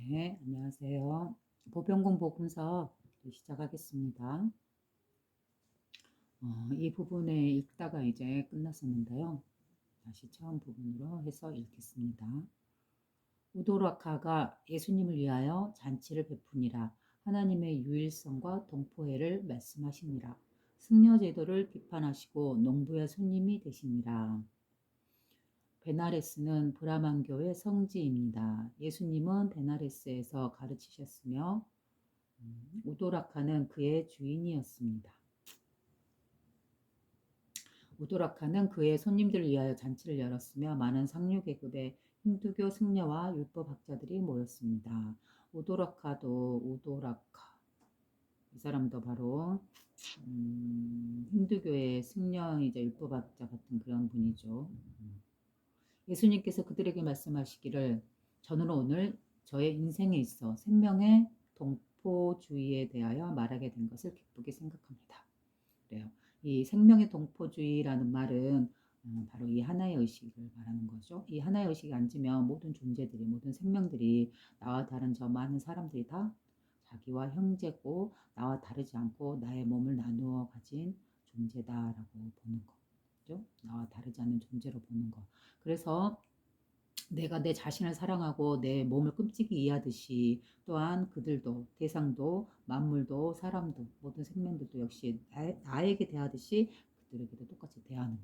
네, 안녕하세요. 보병공 복음서 시작하겠습니다. 이 부분에 읽다가 이제 끝났었는데요. 다시 처음 부분으로 해서 읽겠습니다. 우도라카가 예수님을 위하여 잔치를 베푸니라. 하나님의 유일성과 동포애를 말씀하시니라. 승려 제도를 비판하시고 농부의 손님이 되시니라. 베나레스는 브라만교의 성지입니다. 예수님은 베나레스에서 가르치셨으며 우도라카는 그의 주인이었습니다. 우도라카는 그의 손님들을 위하여 잔치를 열었으며 많은 상류계급의 힌두교 승려와 율법학자들이 모였습니다. 우도라카 이 사람도 바로 힌두교의 승려이자 율법학자 같은 그런 분이죠. 예수님께서 그들에게 말씀하시기를 저는 오늘 저의 인생에 있어 생명의 동포주의에 대하여 말하게 된 것을 기쁘게 생각합니다. 그래요. 이 생명의 동포주의라는 말은 바로 이 하나의 의식을 말하는 거죠. 이 하나의 의식이 앉으면 모든 존재들이, 모든 생명들이 나와 다른 저 많은 사람들이 다 자기와 형제고 나와 다르지 않고 나의 몸을 나누어 가진 존재다라고 보는 거죠. 나와 다르지 않은 존재로 보는 거. 그래서 내가 내 자신을 사랑하고 내 몸을 끔찍이 이해하듯이 또한 그들도 대상도 만물도 사람도 모든 생명들도 역시 나에게 대하듯이 그들에게도 똑같이 대하는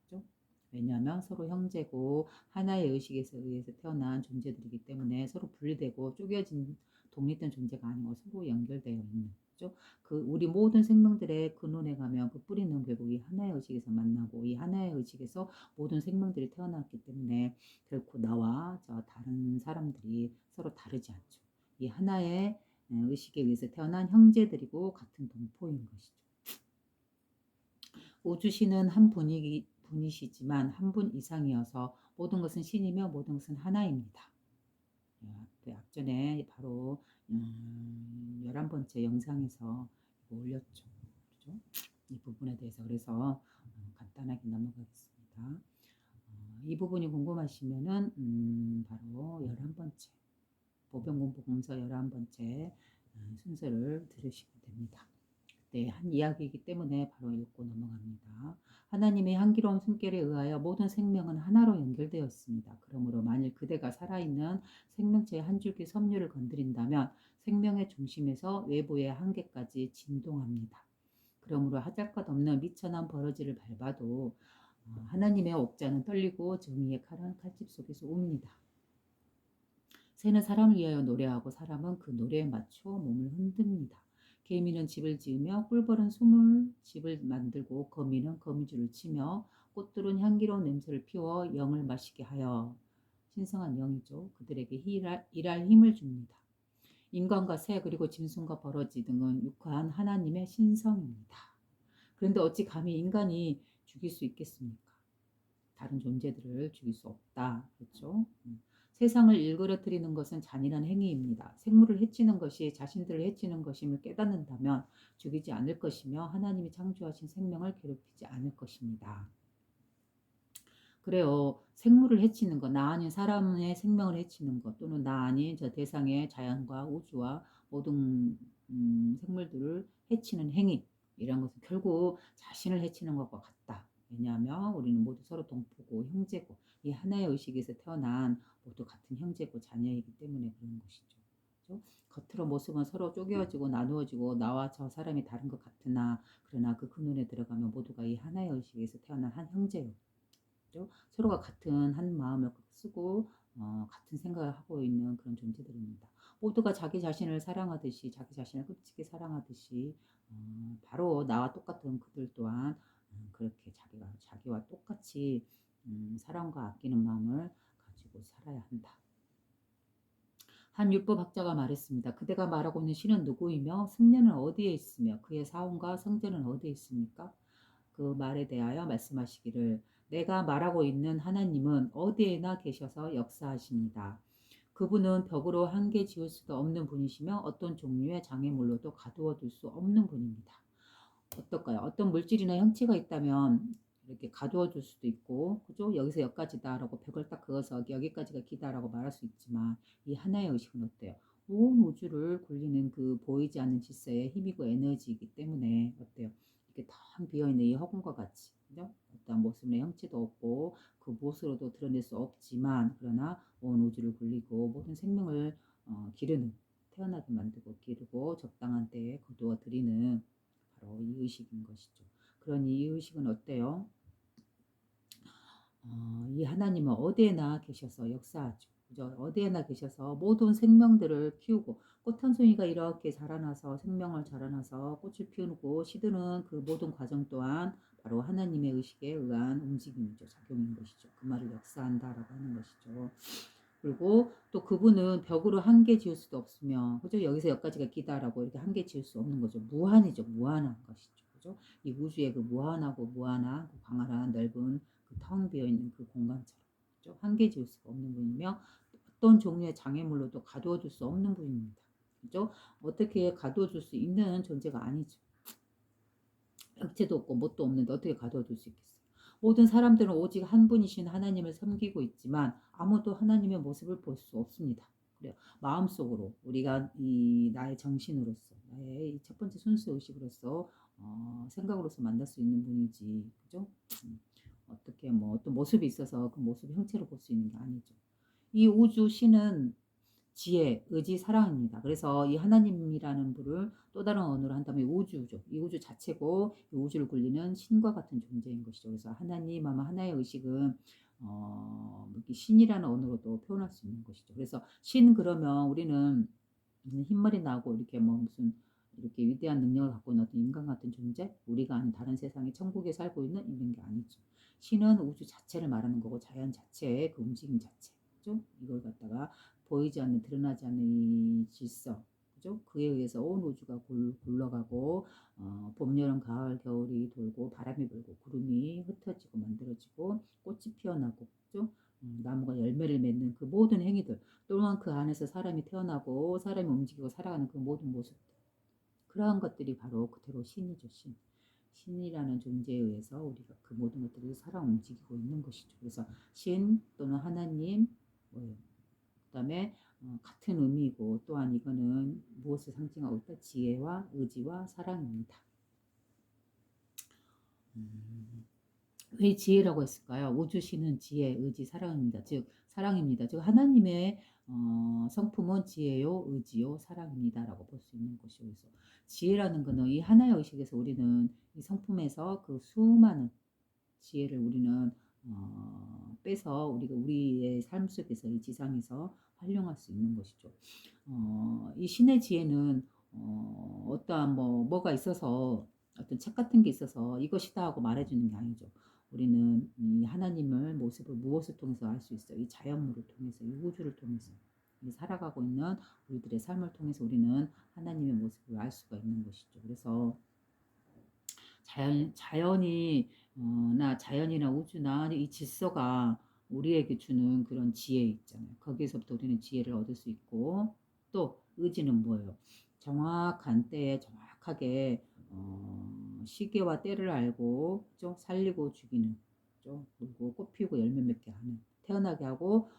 거죠. 왜냐하면 서로 형제고 하나의 의식에서 의해서 태어난 존재들이기 때문에 서로 분리되고 쪼개진 독립된 존재가 아니고 서로 연결되어 있는 거죠. 그 우리 모든 생명들의 근원에 가면 그 뿌리는 결국 이 하나의 의식에서 만나고 이 하나의 의식에서 모든 생명들이 태어났기 때문에 결코 나와 저 다른 사람들이 서로 다르지 않죠. 이 하나의 의식에 의해서 태어난 형제들이고 같은 동포인 것이죠. 우주신은 한 분이시지만 한 분 이상이어서 모든 것은 신이며 모든 것은 하나입니다. 앞전에 바로 11번째 영상에서 올렸죠. 그렇죠? 이 부분에 대해서 그래서 간단하게 넘어가겠습니다. 이 부분이 궁금하시면은 바로 11번째 보병공포공서 11번째 순서를 들으시면 됩니다. 네, 한 이야기이기 때문에 바로 읽고 넘어갑니다. 하나님의 향기로운 숨결에 의하여 모든 생명은 하나로 연결되었습니다. 그러므로 만일 그대가 살아있는 생명체의 한 줄기 섬유를 건드린다면 생명의 중심에서 외부의 한계까지 진동합니다. 그러므로 하잘것없는 미천한 버러지를 밟아도 하나님의 옥자는 떨리고 정의의 칼은 칼집 속에서 웁니다. 새는 사람을 위하여 노래하고 사람은 그 노래에 맞춰 몸을 흔듭니다. 개미는 집을 지으며 꿀벌은 집을 만들고 거미는 거미줄을 치며 꽃들은 향기로운 냄새를 피워 영을 마시게 하여 신성한 영이죠. 그들에게 일할 힘을 줍니다. 인간과 새 그리고 짐승과 버러지 등은 육한 하나님의 신성입니다. 그런데 어찌 감히 인간이 죽일 수 있겠습니까? 다른 존재들을 죽일 수 없다. 그렇죠? 세상을 일그러뜨리는 것은 잔인한 행위입니다. 생물을 해치는 것이 자신들을 해치는 것임을 깨닫는다면 죽이지 않을 것이며 하나님이 창조하신 생명을 괴롭히지 않을 것입니다. 그래요. 생물을 해치는 것, 나 아닌 사람의 생명을 해치는 것, 또는 나 아닌 저 대상의 자연과 우주와 모든 생물들을 해치는 행위, 이런 것은 결국 자신을 해치는 것과 같다. 왜냐하면 우리는 모두 서로 동포고 형제고 이 하나의 의식에서 태어난 모두 같은 형제고 자녀이기 때문에 그런 것이죠. 그렇죠? 겉으로 모습은 서로 쪼개어지고 나누어지고 나와 저 사람이 다른 것 같으나 그러나 그 근원에 들어가면 모두가 이 하나의 의식에서 태어난 한 형제요. 서로가 같은 한 마음을 쓰고 같은 생각을 하고 있는 그런 존재들입니다. 모두가 자기 자신을 사랑하듯이 자기 자신을 끔찍히 사랑하듯이 바로 나와 똑같은 그들 또한 그렇게 자기와 똑같이 사랑과 아끼는 마음을 가지고 살아야 한다. 한 율법학자가 말했습니다. 그대가 말하고 있는 신은 누구이며 승려는 어디에 있으며 그의 사원과 성전은 어디에 있습니까? 그 말에 대하여 말씀하시기를 내가 말하고 있는 하나님은 어디에나 계셔서 역사하십니다. 그분은 벽으로 한계 지을 수도 없는 분이시며 어떤 종류의 장애물로도 가두어 둘 수 없는 분입니다. 어떨까요? 어떤 물질이나 형체가 있다면 이렇게 가두어 둘 수도 있고, 그죠? 여기서 여기까지다라고 벽을 딱 그어서 여기까지가 기다라고 말할 수 있지만 이 하나의 의식은 어때요? 온 우주를 굴리는 그 보이지 않는 질서의 힘이고 에너지이기 때문에 어때요? 이렇게 텅 비어있는 이 허공과 같이, 그죠? 어떤 모습의 형체도 없고 그 무엇으로도 드러낼 수 없지만 그러나 온 우주를 굴리고 모든 생명을 기르는, 태어나게 만들고 기르고 적당한 때에 거두어 들이는 바로 이 의식인 것이죠. 그런 이 의식은 어때요? 이 하나님은 어디에나 계셔서 역사하죠. 그죠? 어디에나 계셔서 모든 생명들을 키우고 꽃 한 송이가 이렇게 자라나서 생명을 자라나서 꽃을 피우고 시드는 그 모든 과정 또한 바로 하나님의 의식에 의한 움직임이죠. 작용인 것이죠. 그 말을 역사한다라고 하는 것이죠. 그리고 또 그분은 벽으로 한계 지을 수도 없으며, 그죠? 여기서 여기까지가 기다라고 이렇게 한계 지을 수 없는 거죠. 무한이죠. 무한한 것이죠. 그죠? 이 우주의 그 무한하고 무한한 그 광활한 넓은 그 텅 비어 있는 그 공간처럼, 그죠? 한계 지을 수가 없는 분이며 어떤 종류의 장애물로도 가두어 둘 수 없는 분입니다. 그죠? 어떻게 가두어 줄 수 있는 존재가 아니죠. 형체도 없고 뭣도 없는데 어떻게 가두어 둘 수 있겠어요? 모든 사람들은 오직 한 분이신 하나님을 섬기고 있지만 아무도 하나님의 모습을 볼 수 없습니다. 그래요. 마음속으로 우리가 이 나의 정신으로서 나의 첫 번째 순수 의식으로서 생각으로서 만날 수 있는 분이지, 그죠? 어떻게 뭐 어떤 모습이 있어서 그 모습 형체로 볼 수 있는 게 아니죠. 이 우주 신은 지혜, 의지, 사랑입니다. 그래서 이 하나님이라는 분을 또 다른 언어로 한다면 우주죠. 이 우주 자체고 이 우주를 굴리는 신과 같은 존재인 것이죠. 그래서 하나님 아마 하나의 의식은 신이라는 언어로도 표현할 수 있는 것이죠. 그래서 신 그러면 우리는 흰머리 나고 이렇게 뭐 무슨 이렇게 위대한 능력을 갖고 있는 어떤 인간 같은 존재, 우리가 아는 다른 세상의 천국에 살고 있는 이런 게 아니죠. 신은 우주 자체를 말하는 거고 자연 자체의 그 움직임 자체, 그죠? 이걸 갖다가 보이지 않는 드러나지 않는 이 질서, 그죠? 그에 의해서 온 우주가 굴러가고 봄, 여름, 가을, 겨울이 돌고 바람이 불고 구름이 흩어지고 만들어지고 꽃이 피어나고, 그죠? 나무가 열매를 맺는 그 모든 행위들 또한 그 안에서 사람이 태어나고 사람이 움직이고 살아가는 그 모든 모습들, 그러한 것들이 바로 그대로 신이죠. 신이라는 존재에 의해서 우리가 그 모든 것들이 살아 움직이고 있는 것이죠. 그래서 신 또는 하나님, 뭐예요? 그 다음에 같은 의미이고 또한 이거는 무엇을 상징하고 있다? 지혜와 의지와 사랑입니다. 왜 지혜라고 했을까요? 우주신은 지혜, 의지, 사랑입니다. 즉 사랑입니다. 즉 하나님의 성품은 지혜요, 의지요, 사랑입니다라고 볼 수 있는 것이요. 그래서 지혜라는 것은 이 하나의 의식에서 우리는 이 성품에서 그 수많은 지혜를 우리는 빼서 우리가 우리의 삶 속에서 이 지상에서 활용할 수 있는 것이죠. 이 신의 지혜는 어떠한 뭐가 있어서 어떤 책 같은 게 있어서 이것이다 하고 말해주는 게 아니죠. 우리는 이 하나님을 모습을 무엇을 통해서 알 수 있어요? 이 자연물을 통해서, 이 우주를 통해서, 이 살아가고 있는 우리들의 삶을 통해서 우리는 하나님의 모습을 알 수가 있는 것이죠. 그래서 자연이 나 자연이나 우주나 이 질서가 우리에게 주는 그런 지혜 있잖아요. 거기에서부터 우리는 지혜를 얻을 수 있고 또 의지는 뭐예요? 정확한 때에 정확하게 시계와 때를 알고 좀 살리고 죽이는, 그리고 꽃 피우고 열매 맺게 하는, 태어나게 하고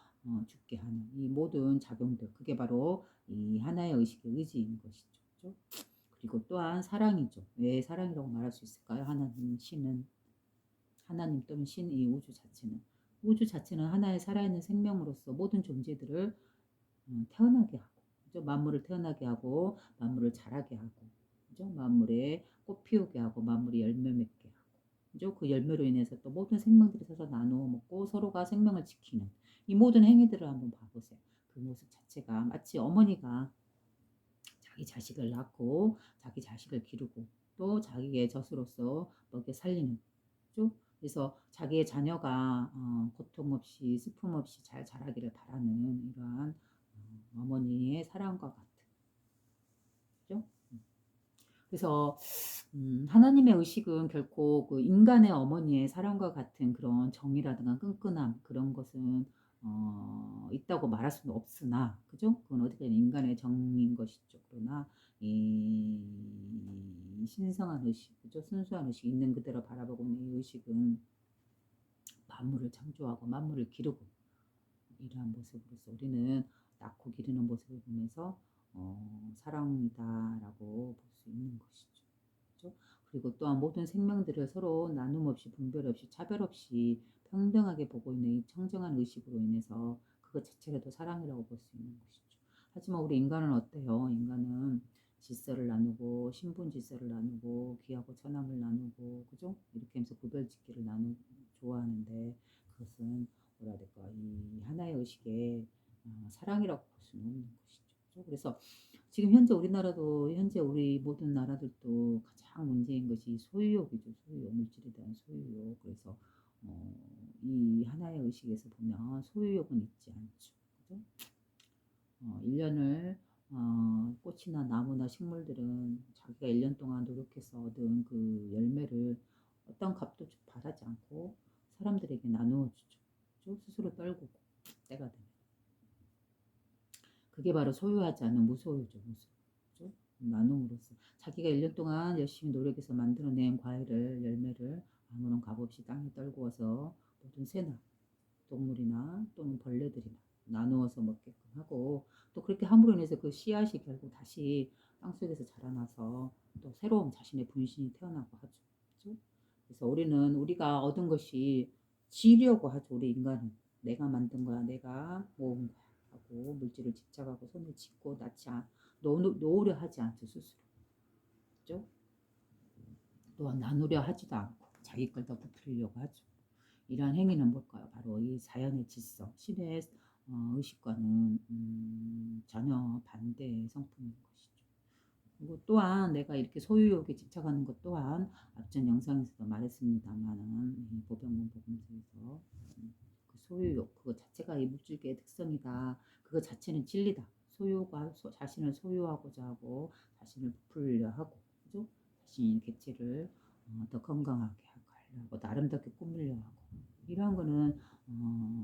죽게 하는 이 모든 작용들, 그게 바로 이 하나의 의식의 의지인 것이죠. 그죠? 그리고 또한 사랑이죠. 왜 사랑이라고 말할 수 있을까요? 하나님, 신은, 하나님 또는 신, 이 우주 자체는 하나의 살아있는 생명으로서 모든 존재들을 태어나게 하고, 그죠? 만물을 태어나게 하고, 만물을 자라게 하고, 그죠? 만물에 꽃 피우게 하고, 만물이 열매 맺게 하고, 그죠? 그 열매로 인해서 또 모든 생명들이 서로 나누어 먹고 서로가 생명을 지키는 이 모든 행위들을 한번 봐보세요. 그 모습 자체가 마치 어머니가 자기 자식을 낳고 자기 자식을 기르고 또 자기의 젖으로서 먹여 살리는, 그죠? 그래서 자기의 자녀가 고통 없이 슬픔 없이 잘 자라기를 바라는 이러한 어머니의 사랑과 같은, 그죠? 그래서 하나님의 의식은 결코 그 인간의 어머니의 사랑과 같은 그런 정이라든가 끈끈함 그런 것은 있다고 말할 수는 없으나, 그죠? 그건 어디까지 인간의 정인 것이죠. 그러나 이 신성한 의식, 그죠? 순수한 의식 있는 그대로 바라보고 있는 이 의식은 만물을 창조하고 만물을 기르고 이러한 모습으로서 우리는 낳고 기르는 모습을 보면서 사랑이다라고 볼 수 있는 것이죠. 그죠? 그리고 또한 모든 생명들을 서로 나눔 없이 분별 없이 차별 없이 평등하게 보고 있는 이 청정한 의식으로 인해서 그것 자체가 또 사랑이라고 볼 수 있는 것이죠. 하지만 우리 인간은 어때요? 인간은 질서를 나누고 신분 질서를 나누고 귀하고 천함을 나누고 그죠? 이렇게 하면서 구별짓기를 나누고 좋아하는데 그것은 뭐라 해야 될까? 이 하나의 의식의 사랑이라고 볼 수는 없는 것이죠. 그죠? 그래서 지금 현재 우리나라도 현재 우리 모든 나라들도 가장 문제인 것이 소유욕이죠. 소유욕, 물질에 대한 소유욕. 그래서 어, 이 하나의 의식에서 보면 소유욕은 있지 않죠. 그죠? 1년을 꽃이나 나무나 식물들은 자기가 1년 동안 노력해서 얻은 그 열매를 어떤 값도 바라지 않고 사람들에게 나누어 주죠. 스스로 떨구고 때가 되면. 그게 바로 소유하지 않는 무소유죠. 무소유. 그죠? 나눔으로써 자기가 1년 동안 열심히 노력해서 만들어낸 과일을 열매를 아무런 값 없이 땅에 떨구어서 모든 새나 동물이나 또는 벌레들이나 나누어서 먹게끔 하고 또 그렇게 함으로 인해서 그 씨앗이 결국 다시 땅속에서 자라나서 또 새로운 자신의 분신이 태어나고 하죠. 그렇죠? 그래서 우리는 우리가 얻은 것이 지려고 하죠. 우리 인간은 내가 만든 거야, 내가 모은 거야 하고 물질을 집착하고 손을 짚고 놓으려 하지 않죠 스스로. 그렇죠? 또한 나누려 하지도 않고 자기 걸 더 부풀리려고 하죠. 이러한 행위는 뭘까요? 바로 이 자연의 질서, 신의 의식과는 전혀 반대의 성품인 것이죠. 그리고 또한 내가 이렇게 소유욕에 집착하는 것 또한 앞전 영상에서도 말했습니다만은 보병문 복음서에서 그 소유욕 그것 자체가 이 물질계의 특성이다. 그것 자체는 진리다. 자신을 소유하고자 하고 자신을 부풀려 하고 그죠? 자신의 객체를 더 건강하게 하고 나름답게 꾸미려 하고 이러한 거는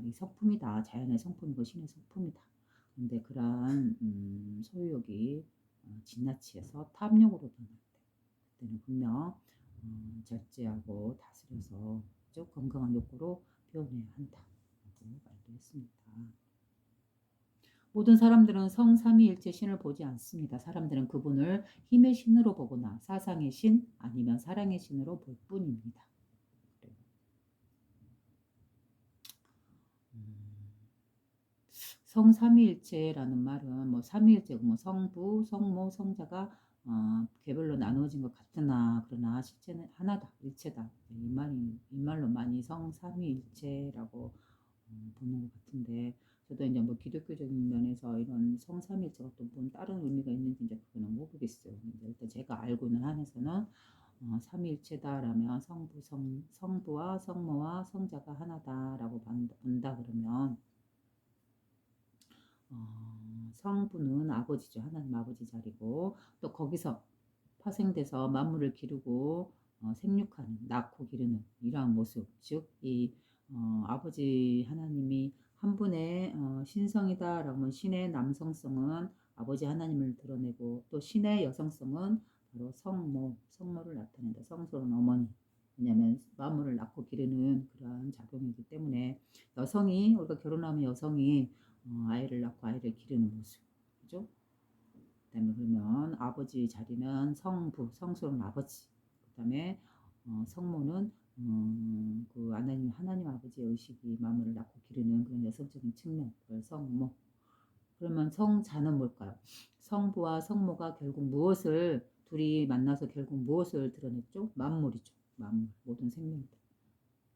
이 성품이다. 자연의 성품이고 신의 성품이다. 근데 그러한 소유욕이 지나치어서 탐욕으로 변할 때 그때는 분명 절제하고 다스려서 건강한 욕구로 표현해야 한다고 말도 했습니다. 모든 사람들은 성삼위일체 신을 보지 않습니다. 사람들은 그분을 힘의 신으로 보거나 사상의 신 아니면 사랑의 신으로 볼 뿐입니다. 성삼위일체라는 말은 뭐 삼위일체고 뭐 성부, 성모, 성자가 개별로 나누어진 것 같으나 그러나 실체는 하나다, 일체다. 이 말로 많이 성삼위일체라고 보는 것 같은데 저도 이제 뭐 기독교적인 면에서 이런 성삼위일체가 또 뭔 다른 의미가 있는지 이제 그거는 모르겠어요. 근데 일단 제가 알고 있는 한에서는 삼위일체다라면 성부와 성모와 성자가 하나다라고 본다 그러면 성부는 아버지죠. 하나님 아버지 자리고 또 거기서 파생돼서 만물을 기르고 생육하는 낳고 기르는 이러한 모습 즉 아버지 하나님이 한 분의 신성이다라고 하면 신의 남성성은 아버지 하나님을 드러내고 또 신의 여성성은 바로 성모를 나타낸다. 성스러운 어머니 왜냐하면 만물을 낳고 기르는 그러한 작용이기 때문에 여성이 우리가 결혼하면 여성이 아이를 낳고 아이를 기르는 모습 그죠? 그다음에 그러면 아버지 자리는 성부, 성스러운 아버지. 그다음에 성모는 그 하나님 아버지의 의식이 마음을 낳고 기르는 그런 여성적인 측면, 그걸 성모. 그러면 성자는 뭘까요? 성부와 성모가 결국 둘이 만나서 결국 무엇을 드러냈죠? 만물이죠. 만물, 모든 생명들,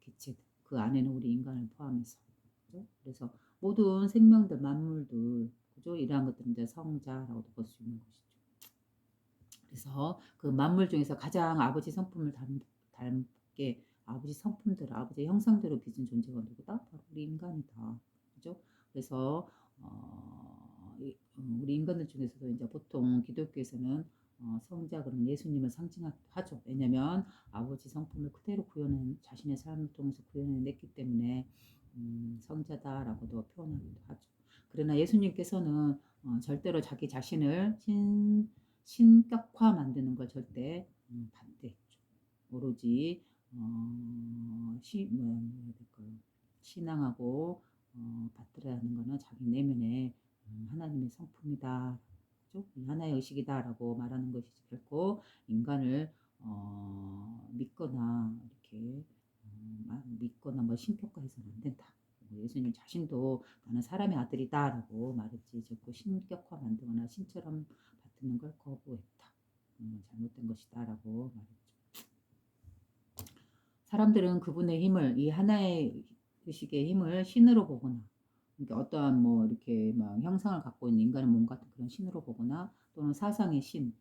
개체들. 그 안에는 우리 인간을 포함해서. 그죠? 그래서 모든 생명들, 만물들, 그죠? 이러한 것들은 이제 성자라고도 볼 수 있는 것이죠. 그래서 그 만물 중에서 가장 아버지 성품을 닮게 아버지 성품대로 아버지 형상대로 빚은 존재가 누구다? 바로 우리 인간이다. 그죠? 그래서 우리 인간들 중에서도 이제 보통 기독교에서는 성자 그런 예수님을 상징하죠. 왜냐하면 아버지 성품을 그대로 자신의 삶을 통해서 구현해냈기 때문에 성자다라고도 표현하기도 하죠. 그러나 예수님께서는 절대로 자기 자신을 신격화 만드는 걸 절대 반대했죠. 오로지 신앙하고 받들어야 하는 것은 자기 내면의 하나님의 성품이다. 그죠? 이 하나의 의식이다라고 말하는 것이지 결코 인간을 믿거나 이렇게 믿거나 뭐 신격화해서는 안 된다. 예수님 자신도 나는 사람의 아들이다라고 말했지 결코 신격화 만들거나 신처럼 받드는 걸 거부했다. 잘못된 것이다라고 말했죠. 사람들은 그분의 힘을 이 하나의 의식의 힘을 신으로 보거나 그러니까 어떠한 뭐 이렇게 막 형상을 갖고 있는 인간의 몸 같은 그런 신으로 보거나 또는 사상의 신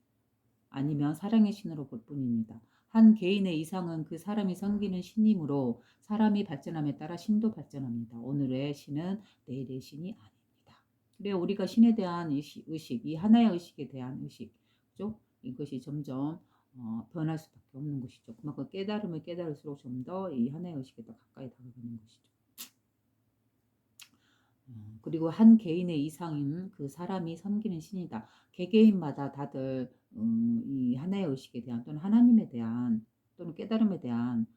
아니면 사랑의 신으로 볼 뿐입니다. 한 개인의 이상은 그 사람이 섬기는 신이므로 사람이 발전함에 따라 신도 발전합니다. 오늘의 신은 내일의 신이 아닙니다. 그래 우리가 신에 대한 의식, 이 하나의 의식에 대한 의식, 그죠? 이것이 점점 변할 수밖에 없는 것이죠. 그만큼 깨달음을 깨달을수록 좀 더 이 하나의 의식에 더 가까이 다가가는 것이죠. 그리고 한 개인의 이상인 그 사람이 섬기는 신이다. 개개인마다 다들 이 하나의 의식에 대한 또는 하나님에 대한 또는 깨달음에 대한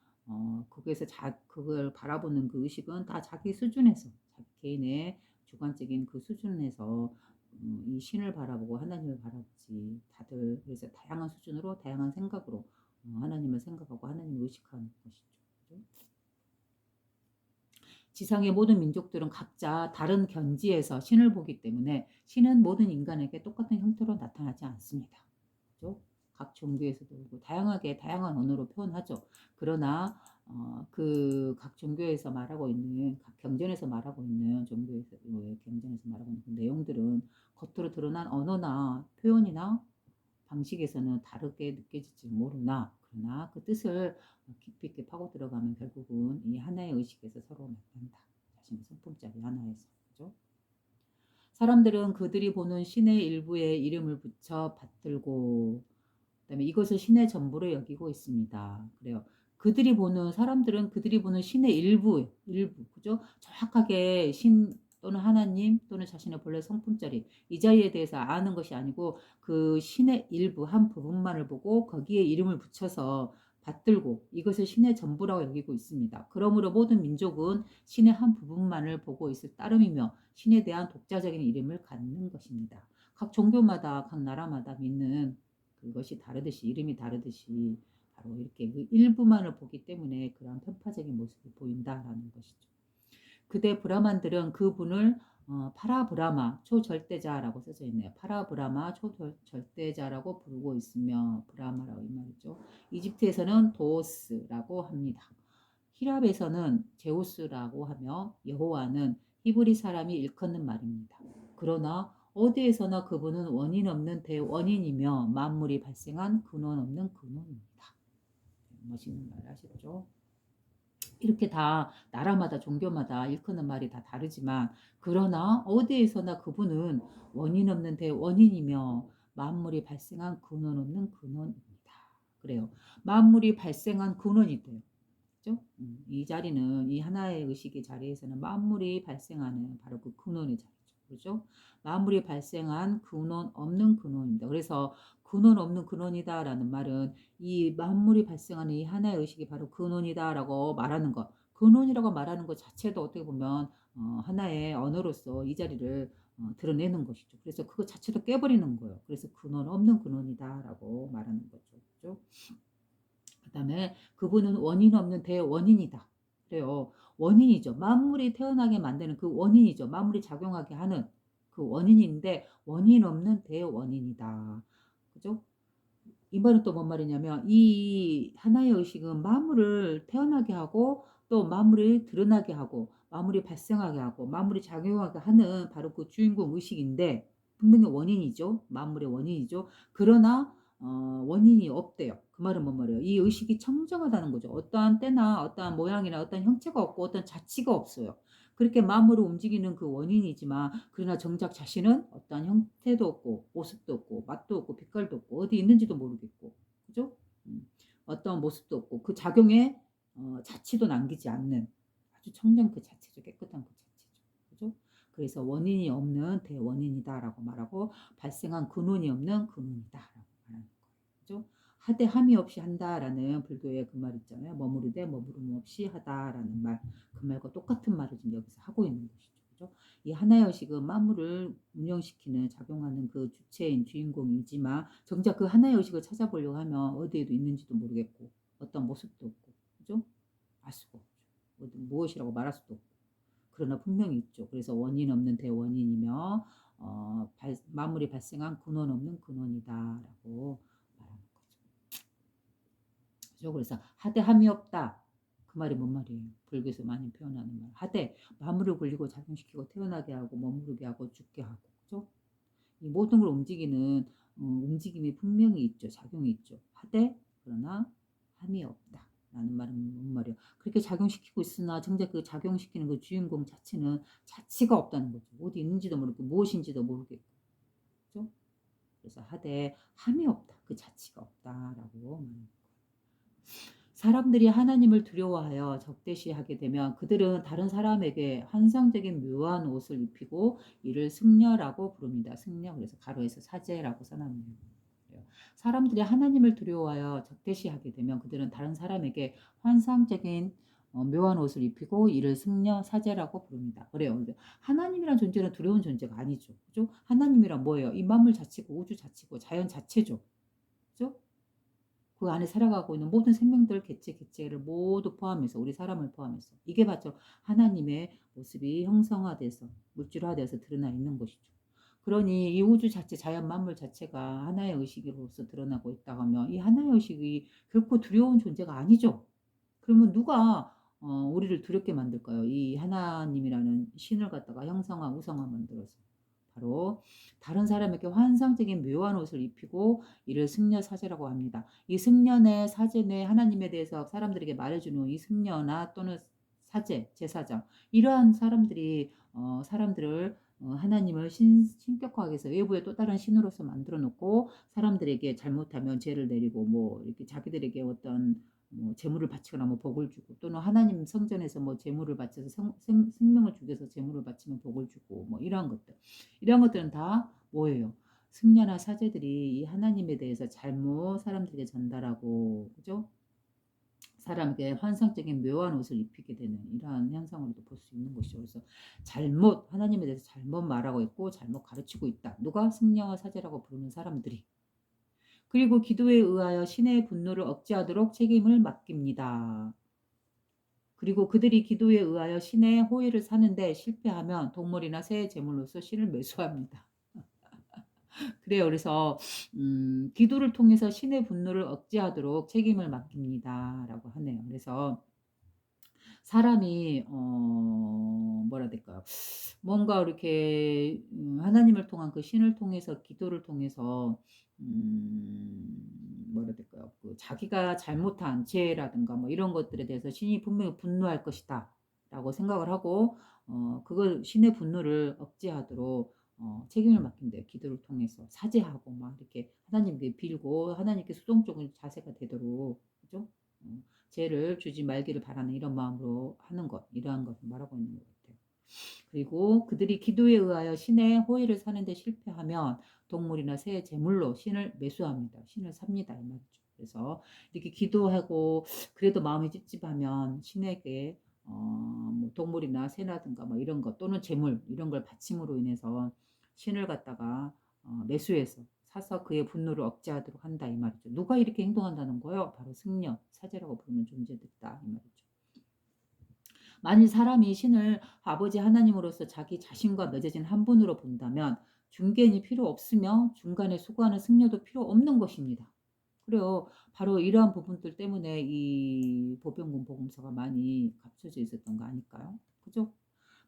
거기에서 그걸 바라보는 그 의식은 다 자기 수준에서 자기 개인의 주관적인 그 수준에서 이 신을 바라보고 하나님을 바라보지 다들 그래서 다양한 수준으로 다양한 생각으로 하나님을 생각하고 하나님을 의식하는 것이죠. 그죠? 지상의 모든 민족들은 각자 다른 견지에서 신을 보기 때문에 신은 모든 인간에게 똑같은 형태로 나타나지 않습니다. 그렇죠? 각 종교에서도 그렇고 다양하게 다양한 언어로 표현하죠. 그러나 그 각 종교에서 말하고 있는 각 경전에서 말하고 있는 종교에서 경전에서 말하고 있는 그 내용들은 겉으로 드러난 언어나 표현이나 방식에서는 다르게 느껴질지 모르나 그러나 그 뜻을 깊이 있게 파고 들어가면 결국은 이 하나의 의식에서 서로 만난다. 자신의 성품짜리 하나에서. 그죠? 사람들은 그들이 보는 신의 일부에 이름을 붙여 받들고 그다음에 이것을 신의 전부로 여기고 있습니다. 그래요. 사람들은 그들이 보는 신의 일부, 그죠? 정확하게 신 또는 하나님 또는 자신의 본래 성품짜리 이 자리에 대해서 아는 것이 아니고 그 신의 일부 한 부분만을 보고 거기에 이름을 붙여서 받들고 이것을 신의 전부라고 여기고 있습니다. 그러므로 모든 민족은 신의 한 부분만을 보고 있을 따름이며 신에 대한 독자적인 이름을 갖는 것입니다. 각 종교마다 각 나라마다 믿는 그것이 다르듯이 이름이 다르듯이 바로 이렇게 그 일부만을 보기 때문에 그러한 편파적인 모습이 보인다라는 것이죠. 그대 브라만들은 그분을 파라브라마 초절대자라고 써져 있네요. 파라브라마 초절대자라고 부르고 있으며 브라마라고 이 말이죠. 이집트에서는 도스라고 합니다. 히랍에서는 제우스라고 하며 여호와는 히브리 사람이 일컫는 말입니다. 그러나 어디에서나 그분은 원인 없는 대원인이며 만물이 발생한 근원 없는 근원입니다. 멋있는 말 아시죠? 이렇게 다 나라마다 종교마다 일컫는 말이 다 다르지만 그러나 어디에서나 그분은 원인 없는 대원인이며 만물이 발생한 근원 없는 근원입니다. 그래요. 만물이 발생한 근원이 돼요. 그죠? 이 자리는 이 하나의 의식의 자리에서는 만물이 발생하는 바로 그 근원의 자리죠. 그렇죠? 만물이 발생한 근원 없는 근원입니다. 그래서 근원 없는 근원이다라는 말은 이 만물이 발생하는 이 하나의 의식이 바로 근원이다라고 말하는 것. 근원이라고 말하는 것 자체도 어떻게 보면 하나의 언어로서 이 자리를 드러내는 것이죠. 그래서 그거 자체도 깨버리는 거예요. 그래서 근원 없는 근원이다라고 말하는 거죠. 그렇죠? 그 다음에 그분은 원인 없는 대원인이다. 그래요. 원인이죠. 만물이 태어나게 만드는 그 원인이죠. 만물이 작용하게 하는 그 원인인데 원인 없는 대원인이다. 그죠? 이 말은 또 뭔 말이냐면 이 하나의 의식은 만물을 태어나게 하고 또 만물이 드러나게 하고 만물이 발생하게 하고 만물이 작용하게 하는 바로 그 주인공 의식인데 분명히 원인이죠. 만물의 원인이죠. 그러나 원인이 없대요. 그 말은 뭔 말이에요? 이 의식이 청정하다는 거죠. 어떠한 때나 어떠한 모양이나 어떠한 형체가 없고 어떤 자치가 없어요. 그렇게 만물을 움직이는 그 원인이지만 그러나 정작 자신은 어떠한 형태도 없고 모습도 없고 맛도 없고 빛깔도 없고 어디 있는지도 모르겠고 그죠? 어떠한 모습도 없고 그 작용에 자치도 남기지 않는 아주 청정 그 자체죠. 깨끗한 그 자체죠. 그죠? 그래서 원인이 없는 대원인이다라고 말하고 발생한 근원이 없는 근원이다라고 말하는 거예요. 그죠? 하되 함이 없이 한다라는 불교의 그 말 있잖아요. 머무르되 머무름 없이 하다라는 말. 그 말과 똑같은 말을 지금 여기서 하고 있는 것이죠. 그죠? 이 하나의 의식은 만물을 운영시키는 작용하는 그 주체인 주인공이지만 정작 그 하나의 의식을 찾아보려고 하면 어디에도 있는지도 모르겠고 어떤 모습도 없고 그죠? 알 수가 없죠. 무엇이라고 말할 수도 없고. 그러나 분명히 있죠. 그래서 원인 없는 대원인이며 만물이 발생한 근원 없는 근원이다라고 말하는 거죠. 그죠? 그래서 하대함이 없다. 그 말이 뭔 말이에요? 불교에서 많이 표현하는 말. 하대, 만물을 굴리고 작용시키고 태어나게 하고 머무르게 하고 죽게 하고. 그죠? 이 모든 걸 움직이는 움직임이 분명히 있죠. 작용이 있죠. 하되 그러나 함이 없다. 라는 말은 뭔 말이에요? 그렇게 작용시키고 있으나 정작 그 작용시키는 그 주인공 자체는 자치가 없다는 거죠. 어디 있는지도 모르고 무엇인지도 모르겠고. 그죠? 그래서 하되 함이 없다. 그 자치가 없다라고 말합니다. 사람들이 하나님을 두려워하여 적대시하게 되면 그들은 다른 사람에게 환상적인 묘한 옷을 입히고 이를 승려라고 부릅니다. 승려, 그래서 가로에서 사제라고 써놨네요. 사람들이 하나님을 두려워하여 적대시하게 되면 그들은 다른 사람에게 환상적인 묘한 옷을 입히고 이를 승려, 사제라고 부릅니다. 그래요. 하나님이란 존재는 두려운 존재가 아니죠. 그죠? 하나님이란 뭐예요? 이 만물 자체고 우주 자체고 자연 자체죠. 그죠? 그 안에 살아가고 있는 모든 생명들 개체를 모두 포함해서 우리 사람을 포함해서 이게 바로 하나님의 모습이 형성화돼서 물질화돼서 드러나 있는 것이죠. 그러니 이 우주 자체 자연 만물 자체가 하나의 의식으로서 드러나고 있다 하면 이 하나의 의식이 결코 두려운 존재가 아니죠. 그러면 누가 우리를 두렵게 만들까요? 이 하나님이라는 신을 갖다가 형성화 우성화 만들어서 바로 다른 사람에게 환상적인 묘한 옷을 입히고 이를 승려 사제라고 합니다. 이 승려네 사제네 하나님에 대해서 사람들에게 말해주는 이 승려나 또는 사제 제사장 이러한 사람들이 사람들을 하나님을 신격화하기 위해서 외부에 또 다른 신으로서 만들어 놓고 사람들에게 잘못하면 죄를 내리고 뭐 이렇게 자기들에게 어떤 뭐 재물을 바치거나 뭐 복을 주고 또는 하나님 성전에서 뭐 재물을 바쳐서 생명을 죽여서 재물을 바치면 복을 주고 뭐 이러한 것들 이런 것들은 다 뭐예요? 승려나 사제들이 이 하나님에 대해서 잘못 사람들에게 전달하고 그죠? 사람에게 환상적인 묘한 옷을 입히게 되는 이러한 현상으로도 볼 수 있는 것이죠. 그래서 잘못 하나님에 대해서 잘못 말하고 있고 잘못 가르치고 있다. 누가 승려와 사제라고 부르는 사람들이. 그리고 기도에 의하여 신의 분노를 억제하도록 책임을 맡깁니다. 그리고 그들이 기도에 의하여 신의 호의를 사는데 실패하면 동물이나 새의 제물로서 신을 매수합니다. 그래요. 그래서 기도를 통해서 신의 분노를 억제하도록 책임을 맡깁니다라고 하네요. 그래서 사람이 뭐라 해야 될까요? 뭔가 이렇게 하나님을 통한 그 신을 통해서 기도를 통해서 뭐라 해야 될까요? 그 자기가 잘못한 죄라든가 뭐 이런 것들에 대해서 신이 분명히 분노할 것이다라고 생각을 하고 그걸 신의 분노를 억제하도록 책임을 맡긴대요. 기도를 통해서 사죄하고 막 이렇게 하나님께 빌고 하나님께 수동적인 자세가 되도록 그죠? 죄를 주지 말기를 바라는 이런 마음으로 하는 것 이러한 것을 말하고 있는 것 같아요. 그리고 그들이 기도에 의하여 신의 호의를 사는데 실패하면 동물이나 새의 제물로 신을 매수합니다. 신을 삽니다. 이 말이죠. 그래서 이렇게 기도하고 그래도 마음이 찝찝하면 신에게 뭐 동물이나 새라든가 뭐 이런 것 또는 재물 이런 걸 바침으로 인해서 신을 갖다가 매수해서 사서 그의 분노를 억제하도록 한다 이 말이죠. 누가 이렇게 행동한다는 거예요? 바로 승려, 사제라고 부르는 존재들이다 이 말이죠. 만일 사람이 신을 아버지 하나님으로서 자기 자신과 맺어진 한 분으로 본다면 중개인이 필요 없으며 중간에 수고하는 승려도 필요 없는 것입니다. 그래요. 바로 이러한 부분들 때문에 이 보병군 복음서가 많이 감춰져 있었던 거 아닐까요? 그죠?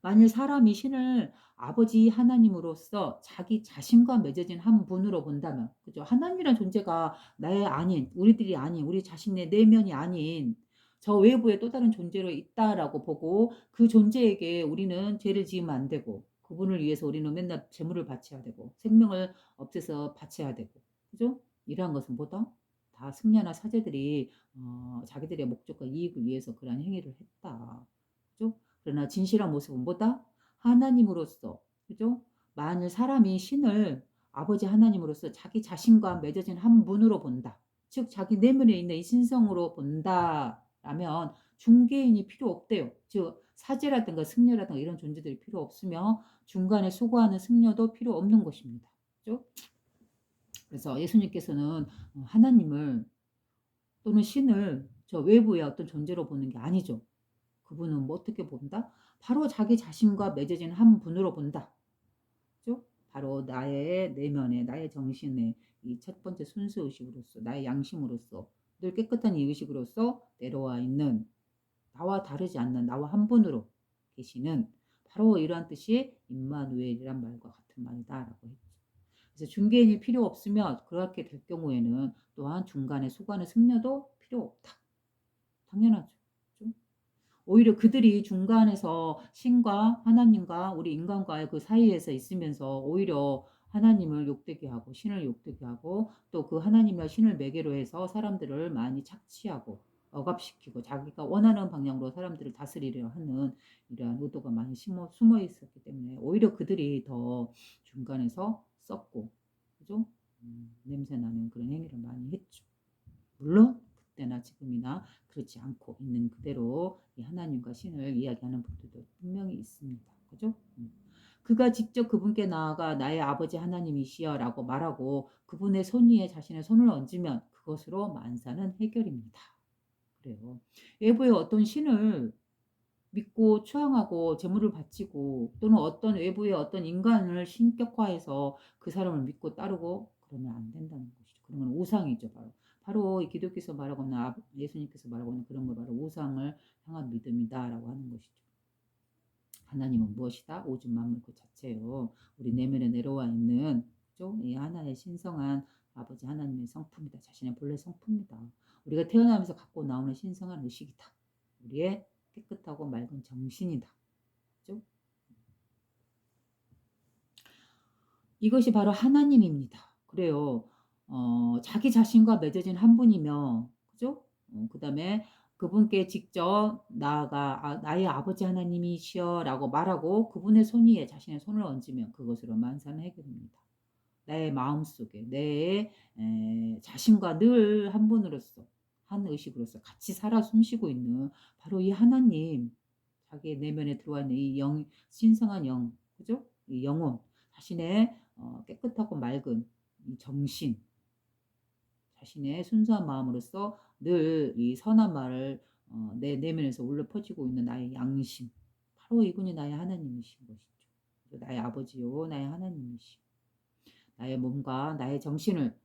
만일 사람이 신을 아버지 하나님으로서 자기 자신과 맺어진 한 분으로 본다면, 그죠? 하나님이란 존재가 나의 아닌, 우리들이 아닌, 우리 자신의 내면이 아닌 저 외부에 또 다른 존재로 있다라고 보고 그 존재에게 우리는 죄를 지으면 안 되고 그분을 위해서 우리는 맨날 재물을 바쳐야 되고 생명을 없애서 바쳐야 되고 그죠? 이러한 것은 뭐다? 다 승려나 사제들이 자기들의 목적과 이익을 위해서 그러한 행위를 했다. 그죠? 그러나 진실한 모습은 뭐다? 하나님으로서 그죠? 만일 사람이 신을 아버지 하나님으로서 자기 자신과 맺어진 한 분으로 본다. 즉 자기 내면에 있는 이 신성으로 본다라면 중개인이 필요 없대요. 즉 사제라든가 승려라든가 이런 존재들이 필요 없으며 중간에 수고하는 승려도 필요 없는 것입니다. 그죠? 그래서 예수님께서는 하나님을 또는 신을 저 외부의 어떤 존재로 보는 게 아니죠. 그분은 뭐 어떻게 본다? 바로 자기 자신과 맺어진 한 분으로 본다. 그죠? 바로 나의 내면에, 나의 정신에 이 첫 번째 순수 의식으로서, 나의 양심으로서, 늘 깨끗한 이 의식으로서 내려와 있는 나와 다르지 않는 나와 한 분으로 계시는 바로 이러한 뜻이 임마누엘이란 말과 같은 말이다라고 했죠. 그래서 중개인이 필요 없으면 그렇게 될 경우에는 또한 중간에 수고하는 승려도 필요 없다. 당연하죠. 그죠? 오히려 그들이 중간에서 신과 하나님과 우리 인간과의 그 사이에서 있으면서 오히려 하나님을 욕되게 하고 신을 욕되게 하고 또 그 하나님과 신을 매개로 해서 사람들을 많이 착취하고 억압시키고 자기가 원하는 방향으로 사람들을 다스리려 하는 이러한 의도가 많이 숨어 있었기 때문에 오히려 그들이 더 중간에서 썩고 그죠? 냄새나는 그런 행위를 많이 했죠. 물론 그때나 지금이나 그렇지 않고 있는 그대로 이 하나님과 신을 이야기하는 분들도 분명히 있습니다. 그죠? 그가 직접 그분께 나아가 나의 아버지 하나님이시여라고 말하고 그분의 손 위에 자신의 손을 얹으면 그것으로 만사는 해결입니다. 그래요. 외부의 어떤 신을 믿고 추앙하고 제물을 바치고 또는 어떤 외부의 어떤 인간을 신격화해서 그 사람을 믿고 따르고 그러면 안 된다는 것이죠. 그런 건 우상이죠. 바로 이 기독교에서 말하고 있는 예수님께서 말하고 있는 그런 걸 바로 우상을 향한 믿음이다라고 하는 것이죠. 하나님은 무엇이다? 오직 만물 그 자체요. 우리 내면에 내려와 있는 그죠? 이 하나의 신성한 아버지 하나님의 성품이다. 자신의 본래 성품이다. 우리가 태어나면서 갖고 나오는 신성한 의식이다. 우리의 깨끗하고 맑은 정신이다. 그죠? 이것이 바로 하나님입니다. 그래요. 자기 자신과 맺어진 한 분이며, 그죠? 그 다음에 그분께 직접 나아가 나의 아버지 하나님이시여라고 말하고 그분의 손 위에 자신의 손을 얹으면 그것으로 만사는 해결입니다. 나의 마음속에 내 자신과 늘 한 분으로서 한 의식으로서 같이 살아 숨쉬고 있는 바로 이 하나님 자기의 내면에 들어와 있는 이 영, 신성한 영, 그죠? 이 영혼, 자신의 깨끗하고 맑은 이 정신, 자신의 순수한 마음으로서 늘 이 선한 말을 내 내면에서 울려 퍼지고 있는 나의 양심, 바로 이분이 나의 하나님이신 것이죠. 나의 아버지요, 나의 하나님이시고. 나의 몸과 나의 정신을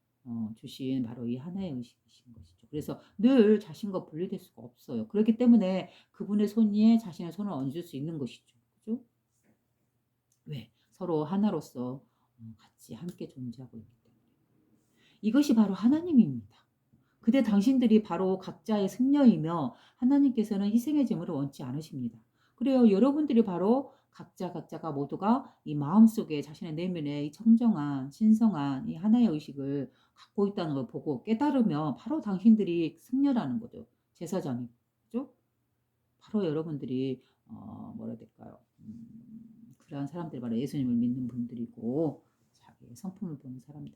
주신 바로 이 하나의 의식이신 것이죠. 그래서 늘 자신과 분리될 수가 없어요. 그렇기 때문에 그분의 손 위에 자신의 손을 얹을 수 있는 것이죠. 그죠? 왜? 서로 하나로서 같이 함께 존재하고 있기 때문에. 이것이 바로 하나님입니다. 그대 당신들이 바로 각자의 승려이며 하나님께서는 희생의 제물을 원치 않으십니다. 그래요. 여러분들이 바로 각자가 모두가 이 마음속에 자신의 내면에 이 청정한 신성한 이 하나의 의식을 갖고 있다는 걸 보고 깨달으면 바로 당신들이 승려라는 거죠. 제사장이. 그죠? 바로 여러분들이 뭐라 해야 될까요? 그러한 사람들이 바로 예수님을 믿는 분들이고 자기의 성품을 보는 사람들.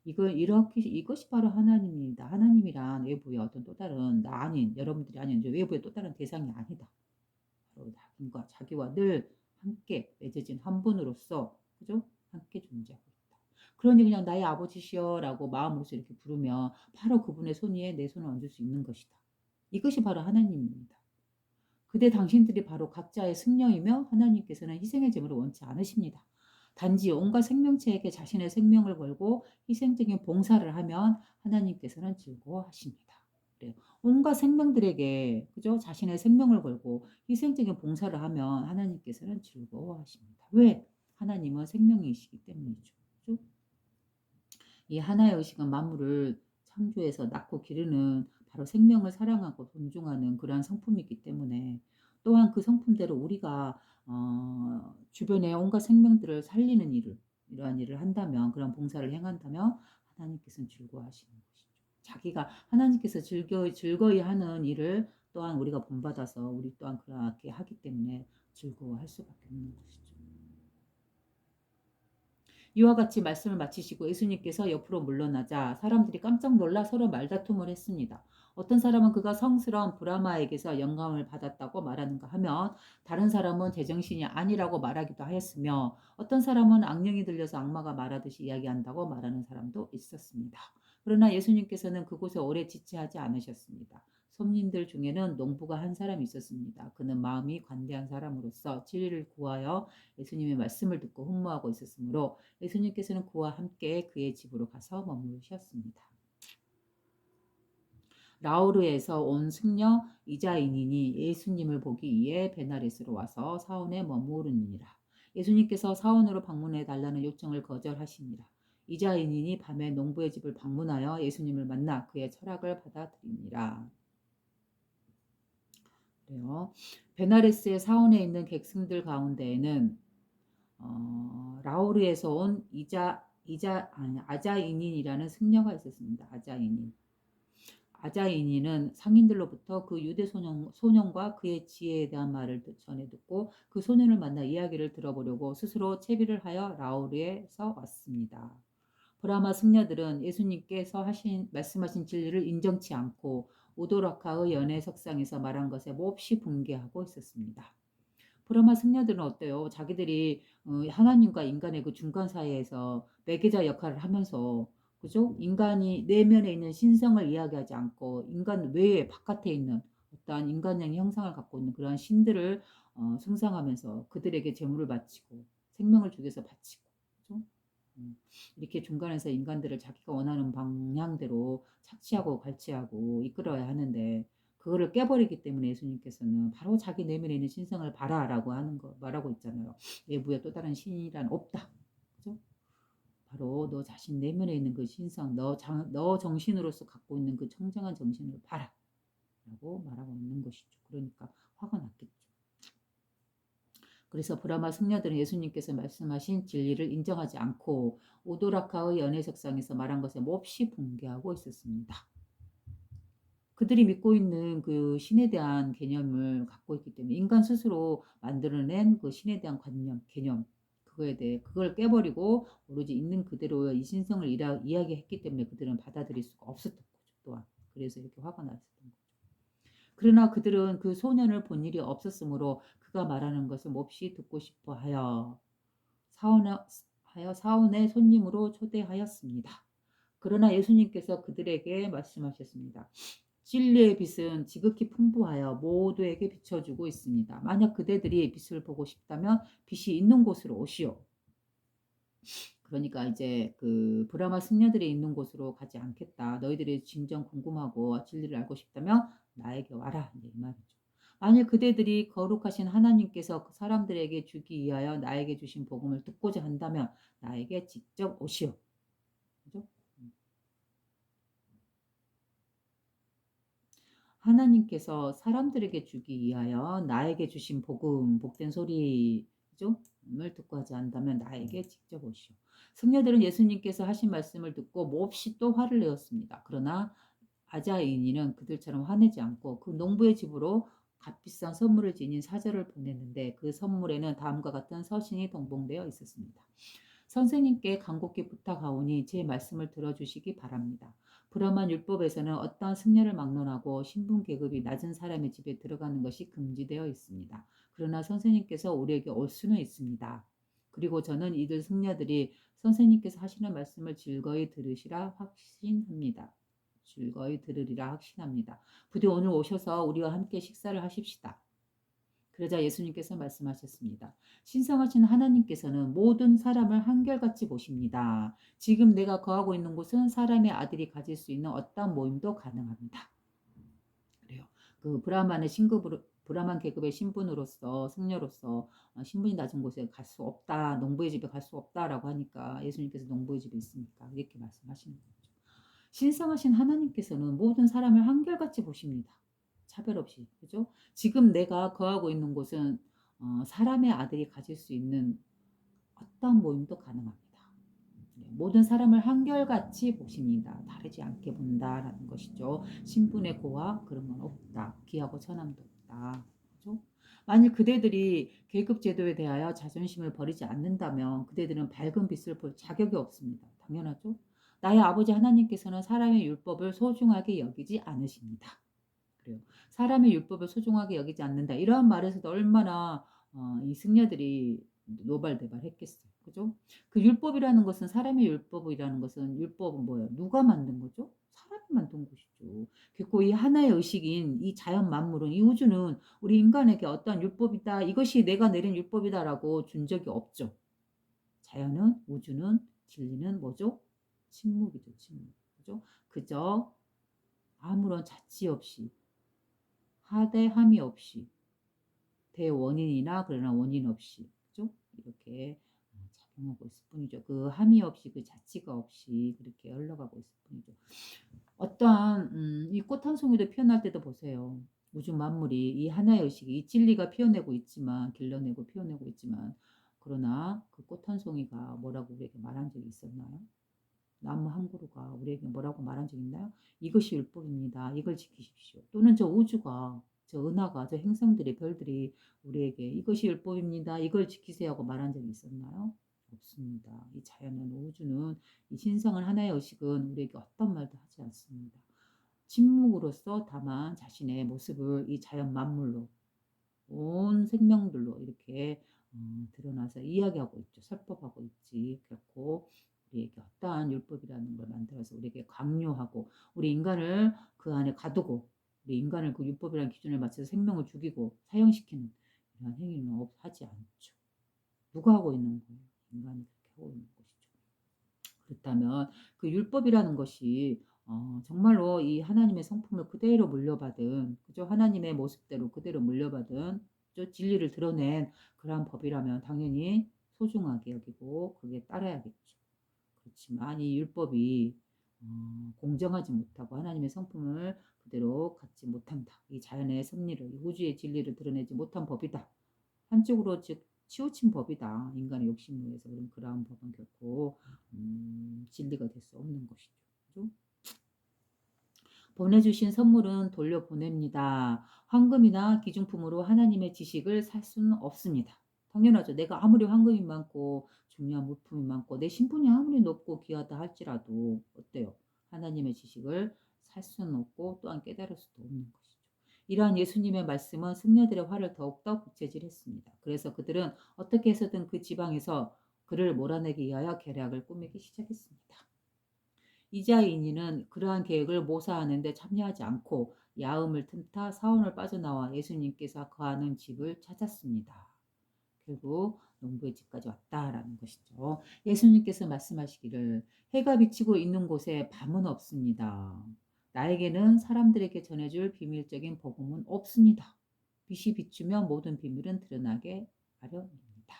이것이 바로 하나님입니다. 하나님이란 외부의 어떤 또 다른 나 아닌 여러분들이 아닌 외부의 또 다른 대상이 아니다. 바로 자기와 늘 함께 맺어진 한 분으로서 그죠? 함께 존재하고 있다. 그러니 그냥 나의 아버지시여라고 마음으로서 이렇게 부르면 바로 그분의 손 위에 내 손을 얹을 수 있는 것이다. 이것이 바로 하나님입니다. 그대 당신들이 바로 각자의 승려이며 하나님께서는 희생의 제물을 원치 않으십니다. 단지 온갖 생명체에게 자신의 생명을 걸고 희생적인 봉사를 하면 하나님께서는 즐거워하십니다. 그래요. 온갖 생명들에게 그죠? 자신의 생명을 걸고 희생적인 봉사를 하면 하나님께서는 즐거워하십니다. 왜? 하나님은 생명이시기 때문이죠. 그죠? 이 하나의 의식은 만물을 창조해서 낳고 기르는 바로 생명을 사랑하고 존중하는 그러한 성품이기 때문에 또한 그 성품대로 우리가 주변의 온갖 생명들을 살리는 일을 이러한 일을 한다면 그런 봉사를 행한다면 하나님께서는 즐거워하시는 것이죠. 자기가 하나님께서 즐거이 하는 일을 또한 우리가 본받아서 우리 또한 그렇게 하기 때문에 즐거워할 수밖에 없는 것이죠. 이와 같이 말씀을 마치시고 예수님께서 옆으로 물러나자 사람들이 깜짝 놀라 서로 말다툼을 했습니다. 어떤 사람은 그가 성스러운 브라마에게서 영감을 받았다고 말하는가 하면 다른 사람은 제정신이 아니라고 말하기도 하였으며 어떤 사람은 악령이 들려서 악마가 말하듯이 이야기한다고 말하는 사람도 있었습니다. 그러나 예수님께서는 그곳에 오래 지체하지 않으셨습니다. 손님들 중에는 농부가 한 사람이 있었습니다. 그는 마음이 관대한 사람으로서 진리를 구하여 예수님의 말씀을 듣고 흠모하고 있었으므로 예수님께서는 그와 함께 그의 집으로 가서 머무르셨습니다. 라우르에서 온 승려 이자인인이 예수님을 보기 위해 베나레스로 와서 사원에 머무르니라. 예수님께서 사원으로 방문해 달라는 요청을 거절하시니라. 이자인인이 밤에 농부의 집을 방문하여 예수님을 만나 그의 철학을 받아들이니라. 그래요. 베나레스의 사원에 있는 객승들 가운데에는 라우르에서 온 아자이닌이라는 승려가 있었습니다. 아자이닌은 상인들로부터 그 유대 소년과 그의 지혜에 대한 말을 전해 듣고 그 소년을 만나 이야기를 들어보려고 스스로 채비를 하여 라우르에서 왔습니다. 브라마 승려들은 예수님께서 말씀하신 진리를 인정치 않고 오도라카의 연애 석상에서 말한 것에 몹시 분개하고 있었습니다. 브라마 승려들은 어때요? 자기들이 하나님과 인간의 그 중간 사이에서 매개자 역할을 하면서 그죠? 인간이 내면에 있는 신성을 이야기하지 않고 인간 외에 바깥에 있는 어떠한 인간의 형상을 갖고 있는 그러한 신들을 숭상하면서 그들에게 제물을 바치고 생명을 주기위해서 바치고 그죠? 이렇게 중간에서 인간들을 자기가 원하는 방향대로 착취하고 갈취하고 이끌어야 하는데 그거를 깨버리기 때문에 예수님께서는 바로 자기 내면에 있는 신성을 봐라라고 하는 거 말하고 있잖아요. 외부에 또 다른 신이란 없다. 그죠? 바로 너 자신 내면에 있는 그 신성, 너 정신으로서 갖고 있는 그 청정한 정신을 봐라. 라고 말하고 있는 것이죠. 그러니까 화가 났겠죠. 그래서 브라마 승려들은 예수님께서 말씀하신 진리를 인정하지 않고 오도라카의 연회석상에서 말한 것에 몹시 분개하고 있었습니다. 그들이 믿고 있는 그 신에 대한 개념을 갖고 있기 때문에 인간 스스로 만들어낸 그 신에 대한 관념, 개념 그거에 대해 그걸 깨버리고 오로지 있는 그대로의 이 신성을 이야기했기 때문에 그들은 받아들일 수가 없었던 거죠. 또한 그래서 이렇게 화가 났었던 거죠. 그러나 그들은 그 소년을 본 일이 없었으므로 그가 말하는 것을 몹시 듣고 싶어 하여 사원의 손님으로 초대하였습니다. 그러나 예수님께서 그들에게 말씀하셨습니다. 진리의 빛은 지극히 풍부하여 모두에게 비춰주고 있습니다. 만약 그대들이 빛을 보고 싶다면 빛이 있는 곳으로 오시오. 그러니까 이제 그 브라마 승려들이 있는 곳으로 가지 않겠다. 너희들이 진정 궁금하고 진리를 알고 싶다면 나에게 와라. 이제 이 말이죠. 만일 그대들이 거룩하신 하나님께서 그 사람들에게 주기 위하여 나에게 주신 복음을 듣고자 한다면 나에게 직접 오시오. 그죠? 하나님께서 사람들에게 주기 위하여 나에게 주신 복음, 복된 소리죠? 을 듣고 하지 않다면 나에게 직접 오시오. 승려들은 예수님께서 하신 말씀을 듣고 몹시 또 화를 내었습니다. 그러나 아자인이는 그들처럼 화내지 않고 그 농부의 집으로 값비싼 선물을 지닌 사절을 보냈는데 그 선물에는 다음과 같은 서신이 동봉되어 있었습니다. 선생님께 간곡히 부탁하오니 제 말씀을 들어주시기 바랍니다. 브라만 율법에서는 어떠한 승려를 막론하고 신분 계급이 낮은 사람의 집에 들어가는 것이 금지되어 있습니다. 그러나 선생님께서 우리에게 올 수는 있습니다. 그리고 저는 이들 승려들이 선생님께서 하시는 말씀을 즐거이 들으리라 확신합니다. 부디 오늘 오셔서 우리와 함께 식사를 하십시다. 그러자 예수님께서 말씀하셨습니다. 신성하신 하나님께서는 모든 사람을 한결같이 보십니다. 지금 내가 거하고 있는 곳은 사람의 아들이 가질 수 있는 어떠한 모임도 가능합니다. 그래요. 그 브라만 계급의 신분으로서 승려로서 신분이 낮은 곳에 갈 수 없다. 농부의 집에 갈 수 없다라고 하니까 예수님께서 농부의 집에 있으니까 이렇게 말씀하시는 거죠. 신성하신 하나님께서는 모든 사람을 한결같이 보십니다. 차별 없이. 그죠? 지금 내가 거하고 있는 곳은 사람의 아들이 가질 수 있는 어떤 모임도 가능합니다. 모든 사람을 한결같이 보십니다. 다르지 않게 본다라는 것이죠. 신분의 고와 그런 건 없다. 귀하고 천함도 없다. 그죠? 만일 그대들이 계급 제도에 대하여 자존심을 버리지 않는다면 그대들은 밝은 빛을 볼 자격이 없습니다. 당연하죠? 나의 아버지 하나님께서는 사람의 율법을 소중하게 여기지 않으십니다. 그래요. 사람의 율법을 소중하게 여기지 않는다. 이러한 말에서도 얼마나 이 승려들이 노발대발했겠어요. 그죠? 그 율법이라는 것은 사람의 율법이라는 것은 율법은 뭐예요? 누가 만든 거죠? 사람이 만든 것이죠. 그리고 이 하나의 의식인 이 자연 만물은 이 우주는 우리 인간에게 어떠한 율법이다. 이것이 내가 내린 율법이다라고 준 적이 없죠. 자연은 우주는 진리는 뭐죠? 침묵이죠. 침묵. 그죠? 그저 아무런 자치 없이 하대함이 없이 대원인이나 그러나 원인 없이 그죠? 이렇게 작용하고 있을 뿐이죠. 그 함이 없이 그 자치가 없이 그렇게 흘러가고 있을 뿐이죠. 어떠한 이 꽃 한 송이도 피어날 때도 보세요. 우주 만물이 이 하나의 의식이 이 진리가 피어내고 있지만 길러내고 피어내고 있지만 그러나 그 꽃 한 송이가 뭐라고 우리에게 말한 적이 있었나요? 나무 한 그루가 우리에게 뭐라고 말한 적 있나요? 이것이 율법입니다. 이걸 지키십시오. 또는 저 우주가 저 은하가 저 행성들이 별들이 우리에게 이것이 율법입니다. 이걸 지키세요 하고 말한 적이 있었나요? 없습니다. 이 자연은 우주는 이 신성한 하나의 의식은 우리에게 어떤 말도 하지 않습니다. 침묵으로서 다만 자신의 모습을 이 자연 만물로 온 생명들로 이렇게 드러나서 이야기하고 있죠. 설법하고 있지. 결코 우리에게 어떠한 율법이라는 걸 만들어서 우리에게 강요하고 우리 인간을 그 안에 가두고 우리 인간을 그 율법이라는 기준에 맞춰서 생명을 죽이고 사형시키는 이런 행위는 하지 않죠. 누가 하고 있는 거예요? 인간이 그렇게 하고 있는 것이죠. 그렇다면 그 율법이라는 것이 정말로 이 하나님의 성품을 그대로 물려받은 그죠? 하나님의 모습대로 그대로 물려받은 그죠? 진리를 드러낸 그러한 법이라면 당연히 소중하게 여기고 그게 따라야겠죠. 그렇지만 이 율법이 공정하지 못하고 하나님의 성품을 그대로 갖지 못한다. 이 자연의 섭리를, 이 우주의 진리를 드러내지 못한 법이다. 한쪽으로 즉 치우친 법이다. 인간의 욕심을 위해서. 그럼 그러한 법은 결코 진리가 될 수 없는 것이죠. 그죠? 보내주신 선물은 돌려보냅니다. 황금이나 기중품으로 하나님의 지식을 살 수는 없습니다. 당연하죠. 내가 아무리 황금이 많고 중요한 물품이 많고 내 신분이 아무리 높고 귀하다 할지라도 어때요? 하나님의 지식을 살 수는 없고 또한 깨달을 수도 없는 것이죠. 이러한 예수님의 말씀은 승려들의 화를 더욱더 부채질했습니다. 그래서 그들은 어떻게 해서든 그 지방에서 그를 몰아내기 위하여 계략을 꾸미기 시작했습니다. 이자인이는 그러한 계획을 모사하는 데 참여하지 않고 야음을 틈타 사원을 빠져나와 예수님께서 거하는 집을 찾았습니다. 결국 농부의 집까지 왔다라는 것이죠. 예수님께서 말씀하시기를 해가 비치고 있는 곳에 밤은 없습니다. 나에게는 사람들에게 전해줄 비밀적인 복음은 없습니다. 빛이 비추면 모든 비밀은 드러나게 하려입니다.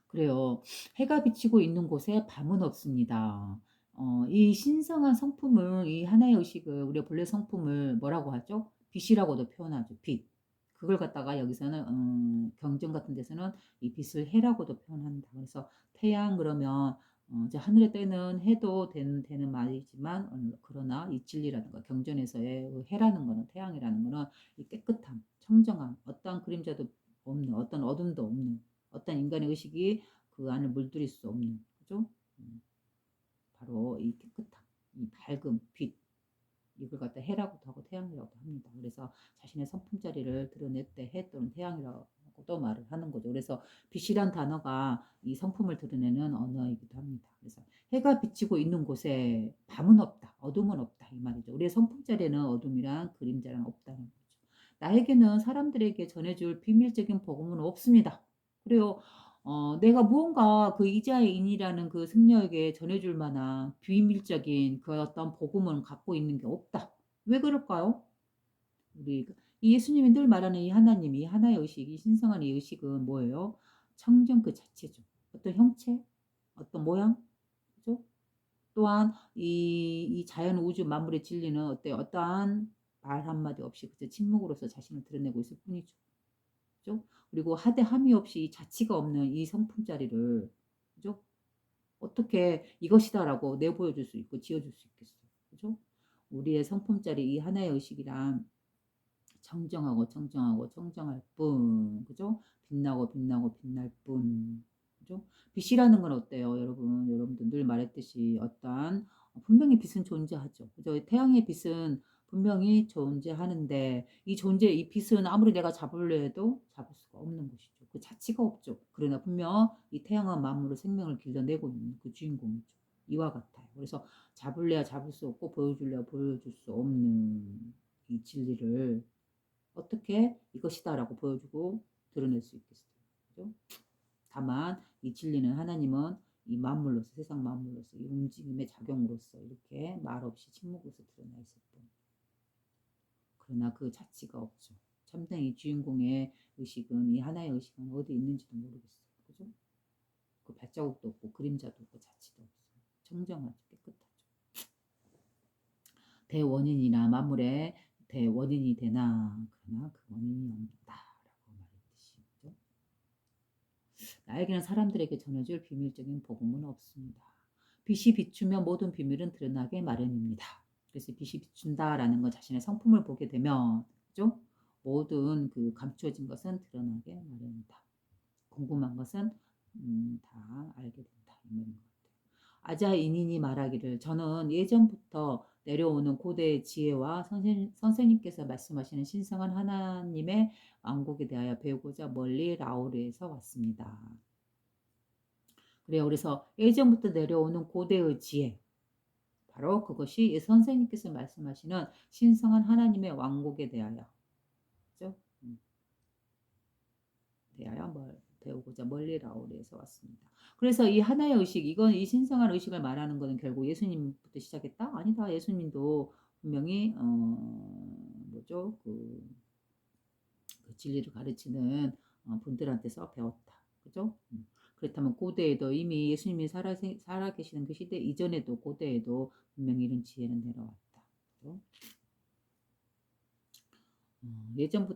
그래요. 해가 비치고 있는 곳에 밤은 없습니다. 이 신성한 성품을 이 하나의 의식을 우리가 본래 성품을 뭐라고 하죠? 빛이라고도 표현하죠. 빛. 그걸 갖다가 여기서는 경전 같은 데서는 이 빛을 해라고도 표현한다. 그래서 태양 그러면 이제 하늘에 뜨는 해도 되는 말이지만 그러나 이 진리라는 거 경전에서의 그 해라는 거는 태양이라는 거는 이 깨끗함, 청정함, 어떠한 그림자도 없는 어떤 어둠도 없는 어떤 인간의 의식이 그 안을 물들일 수 없는 그죠? 바로 이 깨끗함, 이 밝음, 빛 이걸 갖다 해라고도 하고 태양이라고도 합니다. 그래서 자신의 성품자리를 드러낼 때 해 또는 태양이라고도 말을 하는 거죠. 그래서 빛이란 단어가 이 성품을 드러내는 언어이기도 합니다. 그래서 해가 비치고 있는 곳에 밤은 없다, 어둠은 없다 이 말이죠. 우리의 성품자리에는 어둠이란 그림자란 없다는 거죠. 나에게는 사람들에게 전해줄 비밀적인 복음은 없습니다. 그래요. 내가 무언가 그 이자인이라는 그 승려에게 전해줄 만한 비밀적인 그 어떤 복음을 갖고 있는 게 없다. 왜 그럴까요? 우리 이 예수님이 늘 말하는 이 하나님, 이 하나의 의식, 이 신성한 이 의식은 뭐예요? 청정 그 자체죠. 어떤 형체, 어떤 모양, 그죠? 또한 이 자연 우주 만물의 진리는 어때요? 어떠한 말 한마디 없이 그저 침묵으로서 자신을 드러내고 있을 뿐이죠. 그죠? 그리고 하대함이 없이 이 자치가 없는 이 성품자리를 그죠? 어떻게 이것이다라고 내보여줄 수 있고 지어줄 수 있겠어요. 그죠? 우리의 성품자리 이 하나의 의식이란 청정하고 청정하고 청정할 뿐. 그죠? 빛나고 빛나고 빛날 뿐. 그죠? 빛이라는 건 어때요? 여러분, 여러분도 늘 말했듯이 어떠한 분명히 빛은 존재하죠. 그죠? 태양의 빛은 분명히 존재하는데 이 빛은 아무리 내가 잡으려 해도 잡을 수가 없는 것이죠. 그 자체가 없죠. 그러나 분명 이 태양은 만물의 생명을 길러내고 있는 그 주인공이죠. 이와 같아요. 그래서 잡을래야 잡을 수 없고 보여줄래야 보여줄 수 없는 이 진리를 어떻게 이것이다라고 보여주고 드러낼 수 있겠어요. 그죠? 다만 이 진리는 하나님은 이 만물로서 세상 만물로서 이 움직임의 작용으로서 이렇게 말없이 침묵으로서 드러나 있을 뿐. 그러나 그 자체가 없죠. 참된 이 주인공의 의식은 이 하나의 의식은 어디 있는지도 모르겠어요. 그죠? 그 발자국도 없고 그림자도 없고 자체도 없어요. 청정하죠. 깨끗하죠. 대원인이나 만물의 대원인이 되나 그러나 그 원인이 없다라고 말했듯이 그죠? 나에게는 사람들에게 전해줄 비밀적인 복음은 없습니다. 빛이 비추면 모든 비밀은 드러나게 마련입니다. 그래서 빛이 비춘다라는 건 자신의 성품을 보게 되면 그죠? 모든 그 감추어진 것은 드러나게 마련이다. 궁금한 것은 다 알게 된다. 이 말인 것 같아요. 아자이닌이 말하기를 저는 예전부터 내려오는 고대의 지혜와 선생님께서 말씀하시는 신성한 하나님의 왕국에 대하여 배우고자 멀리 라오르에서 왔습니다. 그래요. 그래서 예전부터 내려오는 고대의 지혜 바로 그것이 선생님께서 말씀하시는 신성한 하나님의 왕국에 대하여 그죠? 대하여 배우고자 멀리 라오르에서 왔습니다. 그래서 이 하나의 의식, 이건 이 신성한 의식을 말하는 것은 결국 예수님부터 시작했다? 아니다. 예수님도 분명히 뭐죠? 그 진리를 가르치는 분들한테서 배웠다. 그죠? 그렇다면 고대에도 이미 예수님이 살아 계시는 그 시대 이전에도 고대에도 분명히 이런 지혜는 내려왔다. 그죠?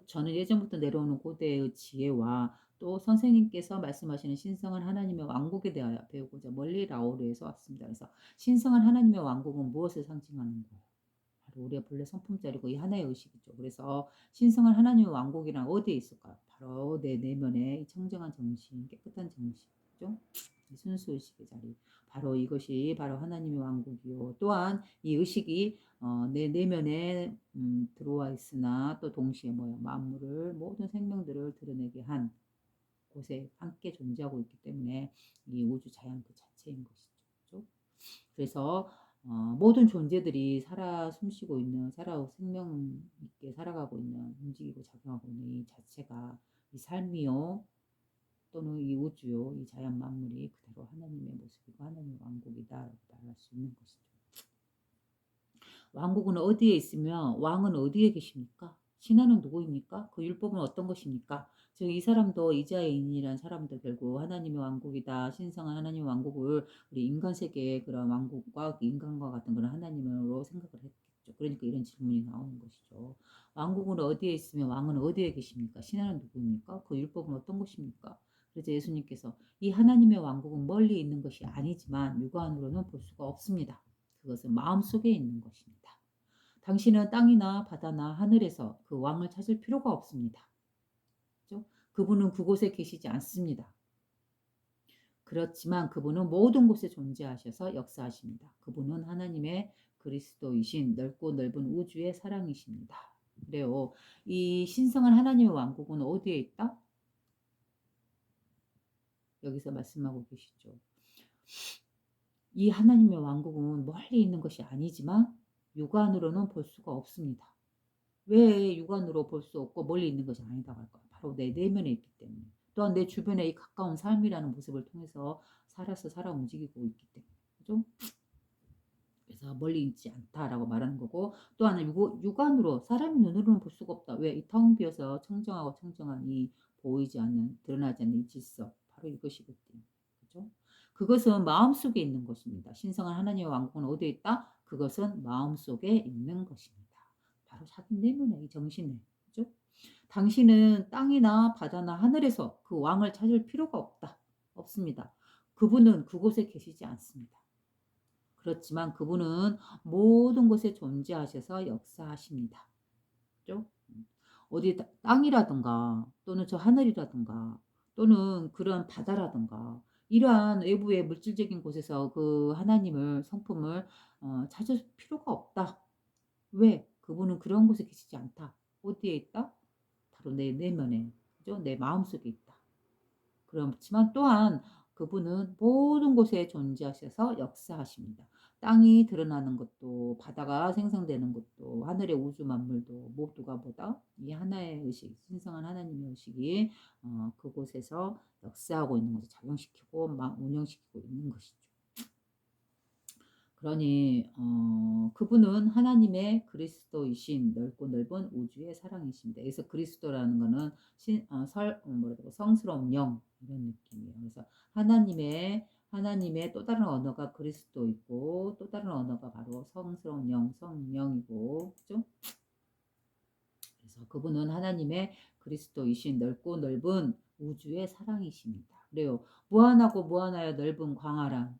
저는 예전부터 내려오는 고대의 지혜와 또 선생님께서 말씀하시는 신성한 하나님의 왕국에 대하여 배우고자 멀리 라오르에서 왔습니다. 그래서 신성한 하나님의 왕국은 무엇을 상징하는 거예요? 바로 우리의 본래 성품자리고 이 하나의 의식이죠. 그래서 신성한 하나님의 왕국이란 어디에 있을까요? 바로 내 내면의 청정한 정신, 깨끗한 정신이죠. 순수 의식의 자리. 바로 이것이 바로 하나님의 왕국이요. 또한 이 의식이 내 내면에 들어와 있으나 또 동시에 만물을 모든 생명들을 드러내게 한 곳에 함께 존재하고 있기 때문에 이 우주 자연 그 자체인 것이죠. 그래서 모든 존재들이 살아 숨쉬고 있는 생명 있게 살아가고 있는 움직이고 작용하고 있는 이 자체가 이 삶이요 또는 이 우주요 이 자연 만물이 그대로 하나님의 모습이고 하나님의 왕국이다라고 말할 수 있는 것이죠. 왕국은 어디에 있으며 왕은 어디에 계십니까? 신하는 누구입니까? 그 율법은 어떤 것입니까? 즉 이 사람도 이자야인이라는 사람도 결국 하나님의 왕국이다. 신성한 하나님의 왕국을 우리 인간 세계의 그런 왕국과 인간과 같은 그런 하나님으로 생각을 했겠죠. 그러니까 이런 질문이 나오는 것이죠. 왕국은 어디에 있으며 왕은 어디에 계십니까? 신하는 누구입니까? 그 율법은 어떤 것입니까? 그래서 예수님께서 이 하나님의 왕국은 멀리 있는 것이 아니지만 육안으로는 볼 수가 없습니다. 그것은 마음속에 있는 것입니다. 당신은 땅이나 바다나 하늘에서 그 왕을 찾을 필요가 없습니다. 그렇죠? 그분은 그곳에 계시지 않습니다. 그렇지만 그분은 모든 곳에 존재하셔서 역사하십니다. 그분은 하나님의 그리스도이신 넓고 넓은 우주의 사랑이십니다. 그래요. 이 신성한 하나님의 왕국은 어디에 있다? 여기서 말씀하고 계시죠. 이 하나님의 왕국은 멀리 있는 것이 아니지만 육안으로는 볼 수가 없습니다. 왜 육안으로 볼 수 없고 멀리 있는 것이 아니다고 할까요? 바로 내 내면에 있기 때문에. 또한 내 주변에 이 가까운 삶이라는 모습을 통해서 살아 움직이고 있기 때문에. 그죠? 그래서 멀리 있지 않다라고 말하는 거고 또 하나 육안으로 사람의 눈으로는 볼 수가 없다. 왜? 이 텅 비어서 청정하고 청정한 이 보이지 않는 드러나지 않는 이 질서 바로 이것이거든요. 그죠? 그것은 마음속에 있는 것입니다. 신성한 하나님의 왕국은 어디에 있다? 그것은 마음속에 있는 것입니다. 바로 자기 내면에 이 정신에. 그죠? 당신은 땅이나 바다나 하늘에서 그 왕을 찾을 필요가 없다. 없습니다. 그분은 그곳에 계시지 않습니다. 그렇지만 그분은 모든 곳에 존재하셔서 역사하십니다. 그죠? 어디 땅이라든가 또는 저 하늘이라든가 또는 그런 바다라든가 이러한 외부의 물질적인 곳에서 그 하나님을 성품을 찾을 필요가 없다. 왜? 그분은 그런 곳에 계시지 않다. 어디에 있다? 바로 내 내면에, 그죠? 내 마음속에 있다. 그렇지만 또한 그분은 모든 곳에 존재하셔서 역사하십니다. 땅이 드러나는 것도 바다가 생성되는 것도 하늘의 우주 만물도 모두가 뭐다? 이 하나의 의식, 신성한 하나님의 의식이 그곳에서 역사하고 있는 것을 작용시키고 운영시키고 있는 것이죠. 그러니 그분은 하나님의 그리스도이신 넓고 넓은 우주의 사랑이십니다. 그래서 그리스도라는 거는 성스러운 영 이런 느낌이에요. 그래서 하나님의 또 다른 언어가 그리스도이고 또 다른 언어가 바로 성스러운 영, 성령이고, 그죠? 그래서 그분은 하나님의 그리스도이신 넓고 넓은 우주의 사랑이십니다. 그래요. 무한하고 무한하여 넓은 광활한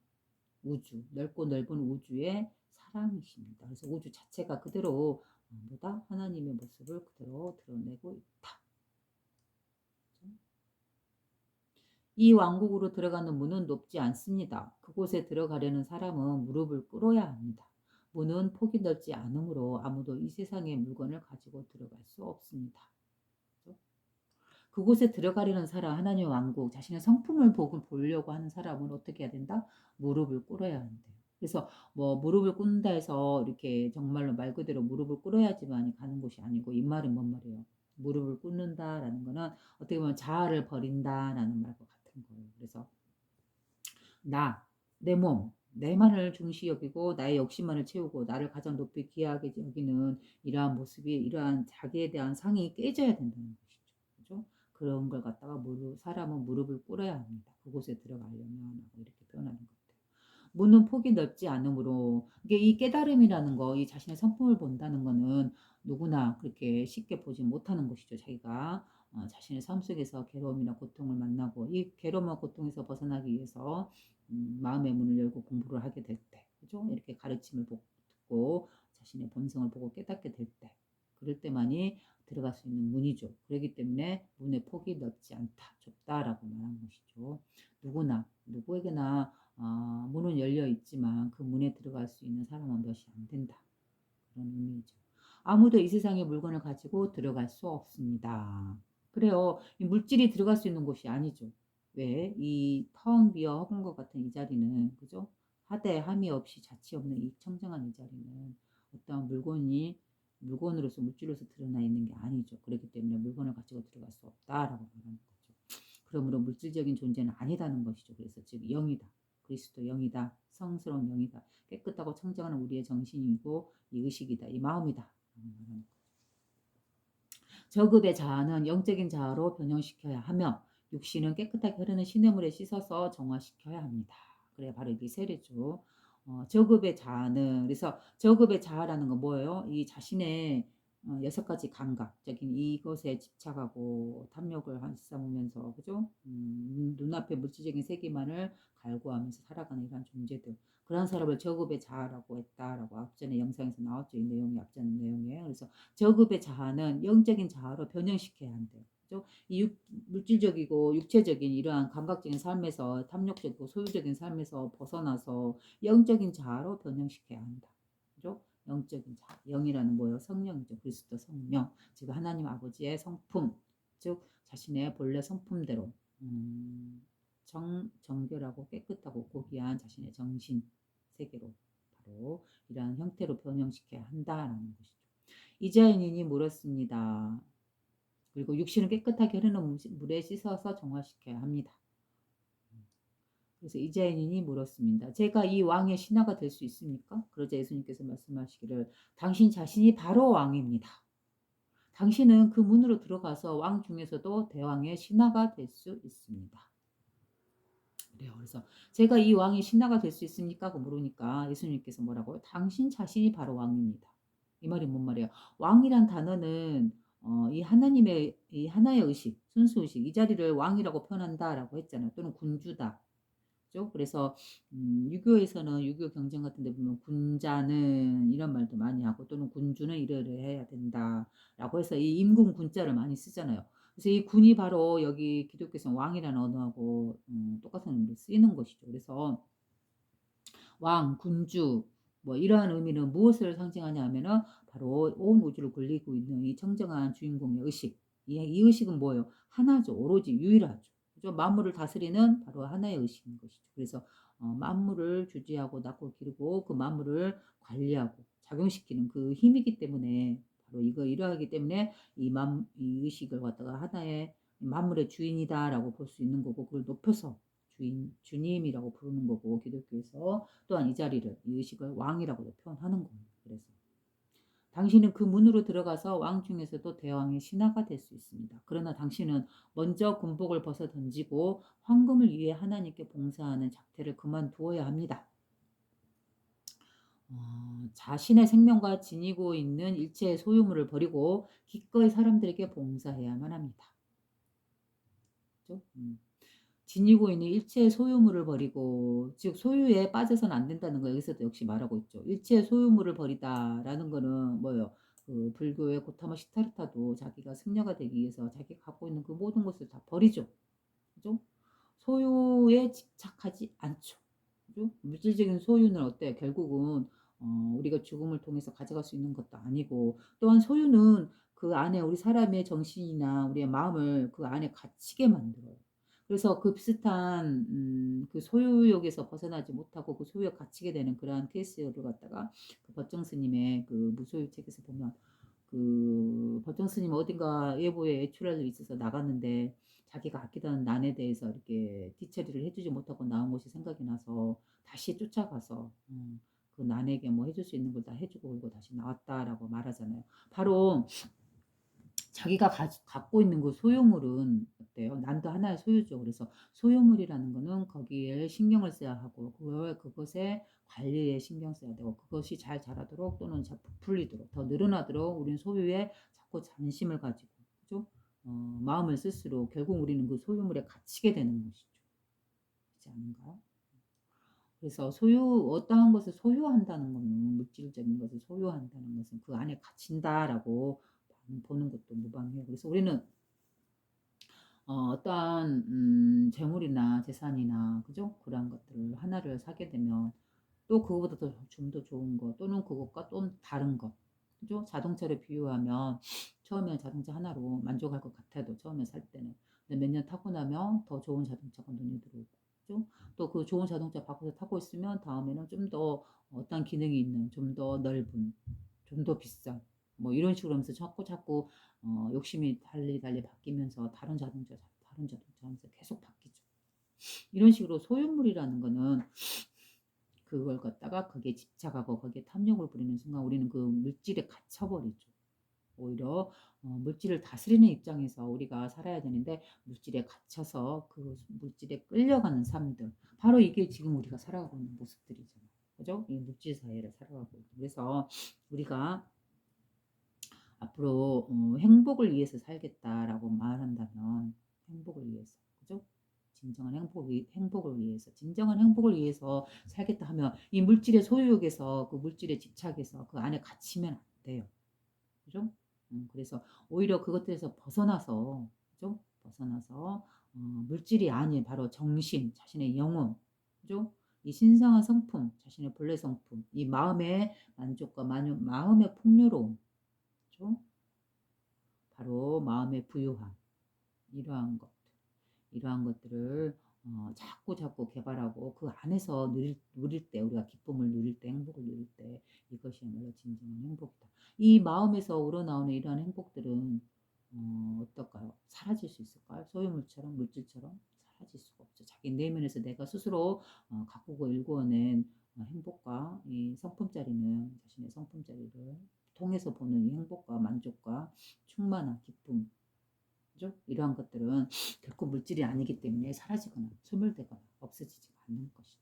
우주, 넓고 넓은 우주의 사랑이십니다. 그래서 우주 자체가 그대로 뭐다? 하나님의 모습을 그대로 드러내고 있다. 이 왕국으로 들어가는 문은 높지 않습니다. 그곳에 들어가려는 사람은 무릎을 꿇어야 합니다. 문은 폭이 넓지 않으므로 아무도 이 세상의 물건을 가지고 들어갈 수 없습니다. 그곳에 들어가려는 사람, 하나님의 왕국, 자신의 성품을 보려고 하는 사람은 어떻게 해야 된다? 무릎을 꿇어야 한대요. 그래서 뭐 무릎을 꿇는다 해서 이렇게 정말로 말 그대로 무릎을 꿇어야지만 가는 곳이 아니고, 이 말은 뭔 말이에요? 무릎을 꿇는다라는 거는 어떻게 보면 자아를 버린다라는 말과 같은 거예요. 그래서 내 몸, 내만을 중시 여기고 나의 욕심만을 채우고 나를 가장 높이 귀하게 여기는 이러한 모습이, 이러한 자기에 대한 상이 깨져야 된다는 것이죠. 그죠? 그런 걸 갖다가 사람은 무릎을 꿇어야 합니다. 그곳에 들어가려면 이렇게 표현하는 것 같아요. 문은 폭이 넓지 않으므로, 이게 이 깨달음이라는 거, 이 자신의 성품을 본다는 거는 누구나 그렇게 쉽게 보지 못하는 것이죠. 자기가 자신의 삶 속에서 괴로움이나 고통을 만나고 이 괴로움과 고통에서 벗어나기 위해서 마음의 문을 열고 공부를 하게 될 때, 그죠? 이렇게 가르침을 듣고 자신의 본성을 보고 깨닫게 될 때, 그럴 때만이 들어갈 수 있는 문이죠. 그렇기 때문에 문의 폭이 넓지 않다, 좁다라고 말한 것이죠. 누구에게나 문은 열려 있지만 그 문에 들어갈 수 있는 사람은 몇이 안 된다. 그런 의미죠. 아무도 이 세상의 물건을 가지고 들어갈 수 없습니다. 그래요. 이 물질이 들어갈 수 있는 곳이 아니죠. 왜? 이 텅 비어 허공 것 같은 이 자리는, 그죠? 하대 함이 없이 자취 없는 이 청정한 이 자리는 어떤 물건으로서 물질로서 드러나 있는 게 아니죠. 그렇기 때문에 물건을 가지고 들어갈 수 없다라고 말하는 거죠. 그러므로 물질적인 존재는 아니다는 것이죠. 그래서 즉 영이다. 그리스도 영이다. 성스러운 영이다. 깨끗하고 청정한 우리의 정신이고 이 의식이다. 이 마음이다. 저급의 자아는 영적인 자아로 변형시켜야 하며 육신은 깨끗하게 흐르는 시냇물에 씻어서 정화시켜야 합니다. 그래 바로 이게 세례죠. 저급의 자아는, 그래서 저급의 자아라는 건 뭐예요? 이 자신의 6가지 감각적인 이것에 집착하고 탐욕을 삼으면서, 그죠? 눈앞의 물질적인 세계만을 갈구하면서 살아가는 이러한 존재들, 그런 사람을 저급의 자아라고 했다라고 앞전에 영상에서 나왔죠. 이 내용이 앞전 내용이에요. 그래서 저급의 자아는 영적인 자아로 변형시켜야 한대요. 그죠? 이 물질적이고 육체적인 이러한 감각적인 삶에서, 탐욕적이고 소유적인 삶에서 벗어나서 영적인 자아로 변형시켜야 한다. 그죠? 영적인 자아. 영이라는 뭐예요? 성령이죠. 그리스도 성령. 즉 하나님 아버지의 성품. 즉 자신의 본래 성품대로 정결하고 깨끗하고 고귀한 자신의 정신 세계로 바로 이러한 형태로 변형시켜야 한다라는 것이죠. 이자인이 물었습니다. 그리고 육신을 깨끗하게 흐르는 물에 씻어서 정화시켜야 합니다. 그래서 이자인이 물었습니다. 제가 이 왕의 신하가 될 수 있습니까? 그러자 예수님께서 말씀하시기를 당신 자신이 바로 왕입니다. 당신은 그 문으로 들어가서 왕 중에서도 대왕의 신하가 될 수 있습니다. 그래요. 그래서 제가 이 왕의 신하가 될 수 있습니까? 고 물으니까 예수님께서 뭐라고요? 당신 자신이 바로 왕입니다. 이 말이 뭔 말이에요? 왕이란 단어는 이 하나님의 이 하나의 의식, 순수 의식, 이 자리를 왕이라고 표현한다라고 했잖아요. 또는 군주다. 그죠? 그래서 유교에서는 유교 경전 같은 데 보면 군자는 이런 말도 많이 하고 또는 군주는 이래를 해야 된다라고 해서 이 임금 군자를 많이 쓰잖아요. 그래서 이 군이 바로 여기 기독교에서는 왕이라는 언어하고 똑같은 의미로 쓰이는 것이죠. 그래서 왕, 군주 뭐 이러한 의미는 무엇을 상징하냐 하면은 바로 온 우주를 굴리고 있는 이 청정한 주인공의 의식. 이 의식은 뭐예요? 하나죠. 오로지 유일하죠. 그죠? 만물을 다스리는 바로 하나의 의식인 것이죠. 그래서 만물을 주지하고 낳고 기르고 그 만물을 관리하고 작용시키는 그 힘이기 때문에 바로 이러하기 때문에 이 의식을 갖다가 하나의 만물의 주인이다라고 볼 수 있는 거고 그걸 높여서 주님이라고 부르는 거고 기독교에서 또한 이 자리를 이 의식을 왕이라고도 표현하는 겁니다. 그래서 당신은 그 문으로 들어가서 왕 중에서도 대왕의 신하가 될 수 있습니다. 그러나 당신은 먼저 군복을 벗어 던지고 황금을 위해 하나님께 봉사하는 작태를 그만두어야 합니다. 자신의 생명과 지니고 있는 일체의 소유물을 버리고 기꺼이 사람들에게 봉사해야만 합니다. 그렇죠? 지니고 있는 일체의 소유물을 버리고 즉 소유에 빠져서는 안 된다는 거 여기서도 역시 말하고 있죠. 일체의 소유물을 버리다라는 거는 뭐예요? 그 불교의 고타마 시타르타도 자기가 승려가 되기 위해서 자기가 갖고 있는 그 모든 것을 다 버리죠. 그죠? 소유에 집착하지 않죠. 그죠? 물질적인 소유는 어때요? 결국은 우리가 죽음을 통해서 가져갈 수 있는 것도 아니고 또한 소유는 그 안에 우리 사람의 정신이나 우리의 마음을 그 안에 갇히게 만들어요. 그래서 그 비슷한 그 소유욕에서 벗어나지 못하고 그 소유에 갇히게 되는 그러한 케이스를 갖다가 그 버정 스님의 그 무소유 책에서 보면 그 버정 스님 어딘가 예보에 외출할 일이 있어서 나갔는데 자기가 아끼던 난에 대해서 이렇게 뒤처리를 해주지 못하고 나온 것이 생각이 나서 다시 쫓아가서 그 난에게 뭐 해줄 수 있는 걸 다 해주고 그리고 다시 나왔다라고 말하잖아요. 바로 자기가 갖고 있는 그 소유물은 어때요? 난도 하나의 소유죠. 그래서 소유물이라는 거는 거기에 신경을 써야 하고 그것에 관리에 신경 써야 되고 그것이 잘 자라도록 또는 잘 부풀리도록 더 늘어나도록 우리는 소유에 자꾸 관심을 가지고 그죠? 마음을 쓸수록 결국 우리는 그 소유물에 갇히게 되는 것이죠. 그렇지 않은가요? 그래서 어떠한 것을 소유한다는 것은 물질적인 것을 소유한다는 것은 그 안에 갇힌다라고 보는 것도 무방해요. 그래서 우리는 어떠한 재물이나 재산이나 그죠? 그러한 것들을 하나를 사게 되면 또 그거보다 좀 더 좋은 거 또는 그것과 또 다른 것 그죠? 자동차를 비유하면 처음에 자동차 하나로 만족할 것 같아도 처음에 살 때는 근데 몇 년 타고 나면 더 좋은 자동차가 눈에 들어오고 그죠? 또 그 좋은 자동차 바꿔서 타고 있으면 다음에는 좀 더 어떤 기능이 있는 좀 더 넓은 좀 더 비싼 뭐 이런 식으로 하면서 자꾸 욕심이 달리 바뀌면서 다른 자동차 하면서 계속 바뀌죠. 이런 식으로 소유물이라는 거는 그걸 갖다가 거기에 집착하고 거기에 탐욕을 부리는 순간 우리는 그 물질에 갇혀버리죠. 오히려 물질을 다스리는 입장에서 우리가 살아야 되는데 물질에 갇혀서 그 물질에 끌려가는 삶들 바로 이게 지금 우리가 살아가고 있는 모습들이잖아요. 그죠? 이 물질 사회를 살아가고 있고 그래서 우리가 앞으로 행복을 위해서 살겠다라고 말한다면 행복을 위해서 그죠? 진정한 행복을 위해서 살겠다 하면 이 물질의 소유욕에서 그 물질의 집착에서 그 안에 갇히면 안 돼요. 그죠? 그래서 오히려 그것들에서 벗어나서 그죠? 벗어나서 물질이 아닌 바로 정신, 자신의 영혼, 그죠? 이 신성한 성품, 자신의 본래 성품, 이 마음의 만족과 마음의 풍요로움, 그죠? 바로 마음의 부유함, 이러한 것, 이러한 것들을 자꾸 개발하고 그 안에서 누릴 때 우리가 기쁨을 누릴 때 행복을 누릴 때 이것이야말로 진정한 행복이다. 이 마음에서 우러나오는 이러한 행복들은 어떨까요? 사라질 수 있을까요? 소유물처럼 물질처럼 사라질 수가 없죠. 자기 내면에서 내가 스스로 가꾸고 일구어낸 행복과 이 성품자리는 자신의 성품자리를 통해서 보는 이 행복과 만족과 충만한 기쁨 그죠? 이러한 것들은 결코 물질이 아니기 때문에 사라지거나 소멸되거나 없어지지 않는 것이죠.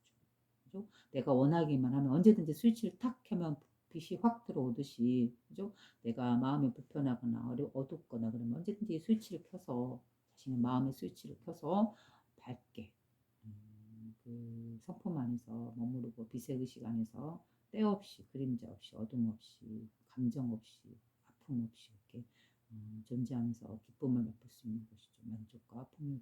그죠? 내가 원하기만 하면 언제든지 스위치를 탁 켜면 빛이 확 들어오듯이 그죠? 내가 마음이 불편하거나 어둡거나 그러면 언제든지 스위치를 켜서 자신의 마음의 스위치를 켜서 밝게 그 성품 안에서 머무르고 빛의 의식 안에서 때 없이 그림자 없이 어둠 없이 감정 없이 아픔 없이 이렇게 존재하면서 기쁨을 맛볼 수 있는 것이죠. 만족과 풍요를.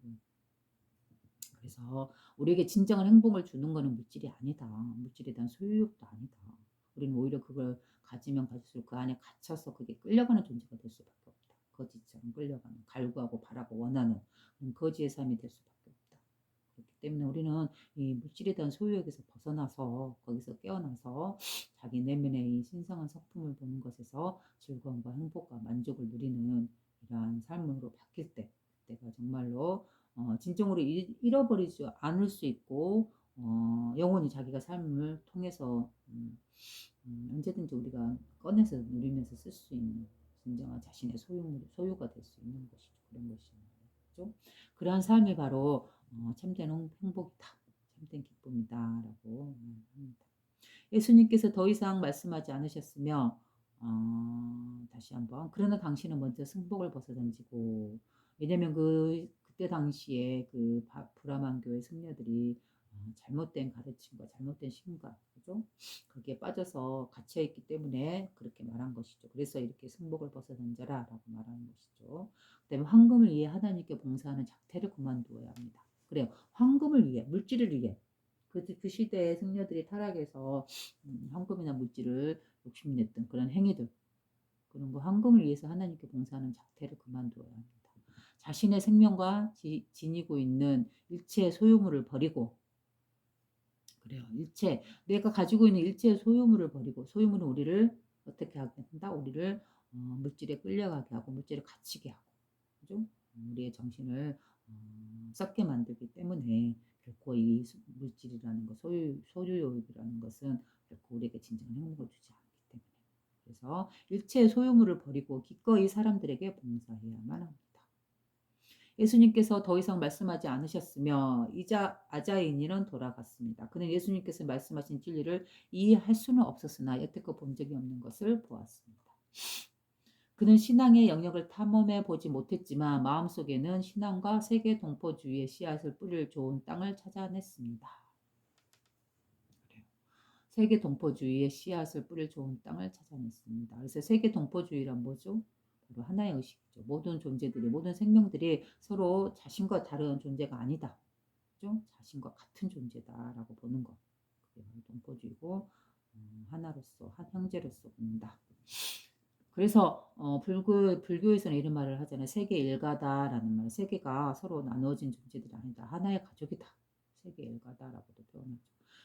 그래서 우리에게 진정한 행복을 주는 것은 물질이 아니다. 물질에 대한 소유욕도 아니다. 우리는 오히려 그걸 가지면 가질수록 그 안에 갇혀서 그게 끌려가는 존재가 될 수밖에 없다. 거지처럼 끌려가는, 갈구하고 바라고 원하는 그런 거지의 삶이 될 수밖에 없다. 그렇기 때문에 우리는 이 물질에 대한 소유욕에서 벗어나서 거기서 깨어나서 자기 내면의 이 신성한 성품을 보는 것에서 즐거움과 행복과 만족을 누리는 이러한 삶으로 바뀔 때, 그때가 정말로 진정으로 잃어버리지 않을 수 있고 영원히 자기가 삶을 통해서 언제든지 우리가 꺼내서 누리면서 쓸 수 있는 진정한 자신의 소유가 될 수 있는 것이죠. 그런 것이죠. 그러한 삶이 바로 참된 행복이다. 참된 기쁨이다. 라고 합니다. 예수님께서 더 이상 말씀하지 않으셨으며 다시 한번 그러나 당신은 먼저 승복을 벗어던지고 왜냐면 그때 당시에 그 브라만 교회 승려들이 잘못된 가르침과 잘못된 신과 그죠? 거기에 빠져서 갇혀있기 때문에 그렇게 말한 것이죠. 그래서 이렇게 승복을 벗어던져라 라고 말하는 것이죠. 그 다음에 황금을 위해 하나님께 봉사하는 작태를 그만두어야 합니다. 그래요. 황금을 위해 물질을 위해 그 시대의 승려들이 타락해서 황금이나 물질을 욕심냈던 그런 행위들 그런 거 황금을 위해서 하나님께 봉사하는 작태를 그만두어야 합니다. 자신의 생명과 지니고 있는 일체의 소유물을 버리고 그래요. 내가 가지고 있는 일체의 소유물을 버리고 소유물은 우리를 어떻게 하게 한다? 우리를 물질에 끌려가게 하고 물질에 갇히게 하고 그죠? 우리의 정신을 썩게 만들기 때문에 결코 이 물질이라는 것, 소유욕이라는 것은 결코 우리에게 진정한 행복을 주지 않기 때문에 그래서 일체의 소유물을 버리고 기꺼이 사람들에게 봉사해야만 합니다. 예수님께서 더 이상 말씀하지 않으셨으며 아자인이는 돌아갔습니다. 그는 예수님께서 말씀하신 진리를 이해할 수는 없었으나 여태껏 본 적이 없는 것을 보았습니다. 그는 신앙의 영역을 탐험해 보지 못했지만 마음속에는 신앙과 세계 동포주의의 씨앗을 뿌릴 좋은 땅을 찾아냈습니다. 세계 동포주의의 씨앗을 뿌릴 좋은 땅을 찾아냈습니다. 그래서 세계 동포주의란 뭐죠? 바로 하나의 의식이죠. 모든 존재들이, 모든 생명들이 서로 자신과 다른 존재가 아니다. 그죠? 자신과 같은 존재다라고 보는 것. 그게 바로 동포주의고 하나로서, 한 형제로서 본다. 그래서 불교에서는 이런 말을 하잖아요. 세계 일가다라는 말. 세계가 서로 나누어진 존재들이 아니다. 하나의 가족이다. 세계 일가다라고도 표현하죠.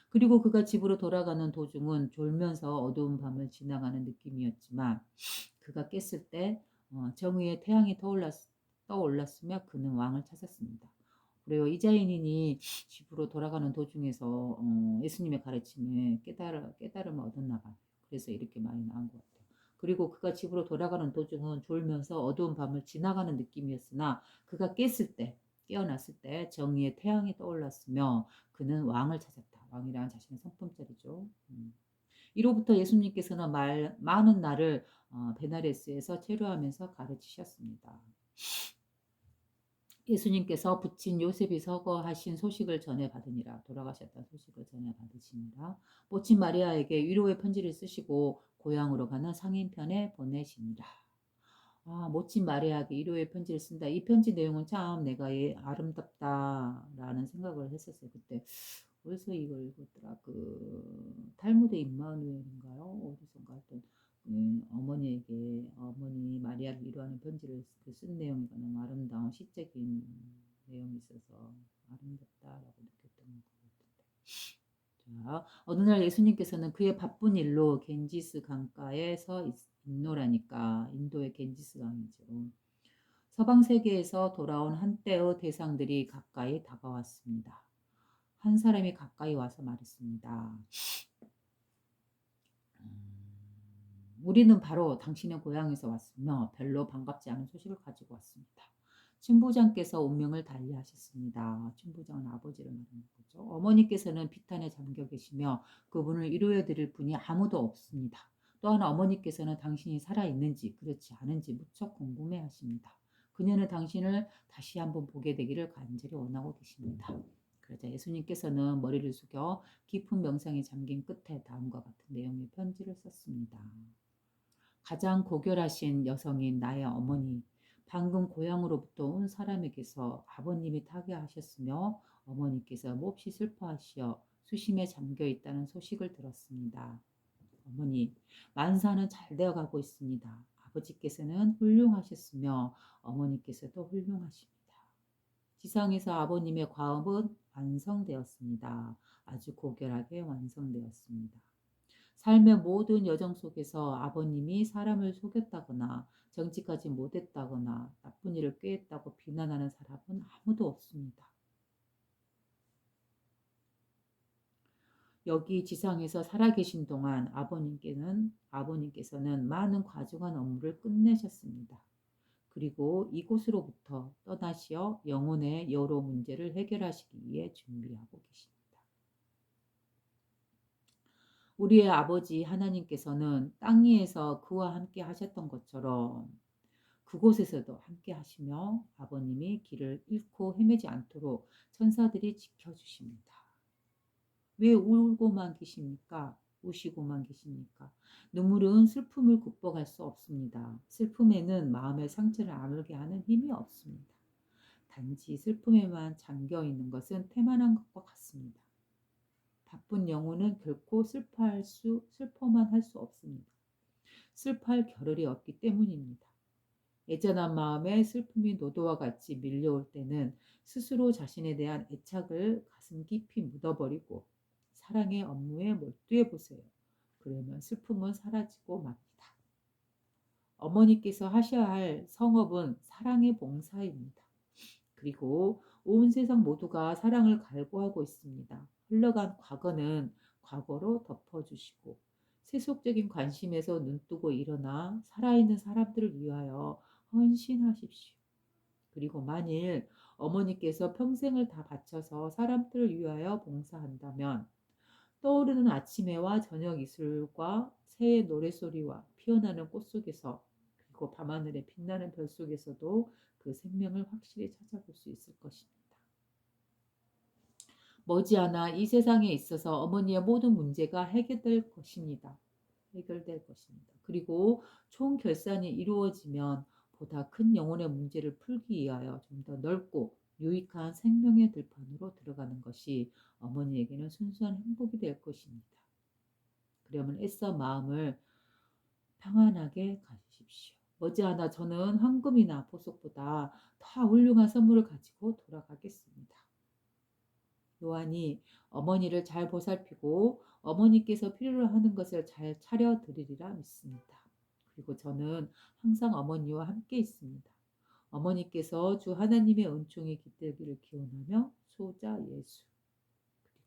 그리고 그가 집으로 돌아가는 도중은 졸면서 어두운 밤을 지나가는 느낌이었지만 그가 깼을 때 정의의 태양이 떠올랐으며 그는 왕을 찾았습니다. 그래요. 이자인이 집으로 돌아가는 도중에서 예수님의 가르침에 깨달음을 얻었나 봐요. 그래서 이렇게 말이 나온 것 같아요. 그리고 그가 집으로 돌아가는 도중은 졸면서 어두운 밤을 지나가는 느낌이었으나 그가 깨어났을 때 정의의 태양이 떠올랐으며 그는 왕을 찾았다. 왕이란 자신의 성품자리죠. 이로부터 예수님께서는 많은 날을 베나레스에서 체류하면서 가르치셨습니다. 예수님께서 부친 요셉이 서거하신 소식을 전해받으니라. 돌아가셨다는 소식을 전해받으시니라. 모친 마리아에게 위로의 편지를 쓰시고 고향으로 가는 상인편에 보내시니라. 모친 마리아에게 위로의 편지를 쓴다. 이 편지 내용은 참 내가 아름답다라는 생각을 했었어요. 그때 어디서 이걸 읽었더라. 탈무드 임마누엘인가요? 어디선가 하여튼 어머니 마리아를 위로하는 편지를 쓴 내용이 너무 아름다운 시적인 내용이 있어서 아름답다라고 느꼈던 것 같은데. 자, 어느 날 예수님께서는 그의 바쁜 일로 겐지스 강가에 서 있노라니까. 인도의 겐지스 강이죠. 서방 세계에서 돌아온 한때의 대상들이 가까이 다가왔습니다. 한 사람이 가까이 와서 말했습니다. 우리는 바로 당신의 고향에서 왔으며 별로 반갑지 않은 소식을 가지고 왔습니다. 친부장께서 운명을 달리하셨습니다. 친부장은 아버지를 말하는 거죠. 어머니께서는 비탄에 잠겨 계시며 그분을 위로해 드릴 분이 아무도 없습니다. 또한 어머니께서는 당신이 살아있는지 그렇지 않은지 무척 궁금해 하십니다. 그녀는 당신을 다시 한번 보게 되기를 간절히 원하고 계십니다. 그러자 예수님께서는 머리를 숙여 깊은 명상에 잠긴 끝에 다음과 같은 내용의 편지를 썼습니다. 가장 고결하신 여성인 나의 어머니, 방금 고향으로부터 온 사람에게서 아버님이 타계하셨으며 어머니께서 몹시 슬퍼하시어 수심에 잠겨 있다는 소식을 들었습니다. 어머니, 만사는 잘 되어가고 있습니다. 아버지께서는 훌륭하셨으며 어머니께서도 훌륭하십니다. 지상에서 아버님의 과업은 완성되었습니다. 아주 고결하게 완성되었습니다. 삶의 모든 여정 속에서 아버님이 사람을 속였다거나 정직하지 못했다거나 나쁜 일을 꾀했다고 비난하는 사람은 아무도 없습니다. 여기 지상에서 살아계신 동안 아버님께서는 많은 과중한 업무를 끝내셨습니다. 그리고 이곳으로부터 떠나시어 영혼의 여러 문제를 해결하시기 위해 준비하고 계십니다. 우리의 아버지 하나님께서는 땅 위에서 그와 함께 하셨던 것처럼 그곳에서도 함께 하시며 아버님이 길을 잃고 헤매지 않도록 천사들이 지켜주십니다. 왜 울고만 계십니까? 우시고만 계십니까? 눈물은 슬픔을 극복할 수 없습니다. 슬픔에는 마음의 상처를 아물게 하는 힘이 없습니다. 단지 슬픔에만 잠겨 있는 것은 태만한 것과 같습니다. 바쁜 영혼은 결코 슬퍼만 할 수 없습니다. 슬퍼할 겨를이 없기 때문입니다. 애잔한 마음에 슬픔이 노도와 같이 밀려올 때는 스스로 자신에 대한 애착을 가슴 깊이 묻어버리고 사랑의 업무에 몰두해 보세요. 그러면 슬픔은 사라지고 맙니다. 어머니께서 하셔야 할 성업은 사랑의 봉사입니다. 그리고 온 세상 모두가 사랑을 갈구하고 있습니다. 흘러간 과거는 과거로 덮어주시고 세속적인 관심에서 눈뜨고 일어나 살아있는 사람들을 위하여 헌신하십시오. 그리고 만일 어머니께서 평생을 다 바쳐서 사람들을 위하여 봉사한다면 떠오르는 아침 해와 저녁 이슬과 새의 노랫소리와 피어나는 꽃 속에서 그리고 밤하늘에 빛나는 별 속에서도 그 생명을 확실히 찾아볼 수 있을 것입니다. 머지않아 이 세상에 있어서 어머니의 모든 문제가 해결될 것입니다. 해결될 것입니다. 그리고 총 결산이 이루어지면 보다 큰 영혼의 문제를 풀기 위하여 좀 더 넓고 유익한 생명의 들판으로 들어가는 것이 어머니에게는 순수한 행복이 될 것입니다. 그러면 애써 마음을 평안하게 가지십시오. 머지않아 저는 황금이나 보석보다 더 훌륭한 선물을 가지고 돌아가겠습니다. 요한이 어머니를 잘 보살피고 어머니께서 필요로 하는 것을 잘 차려드리리라 믿습니다. 그리고 저는 항상 어머니와 함께 있습니다. 어머니께서 주 하나님의 은총에 깃들기를 기원하며 소자 예수.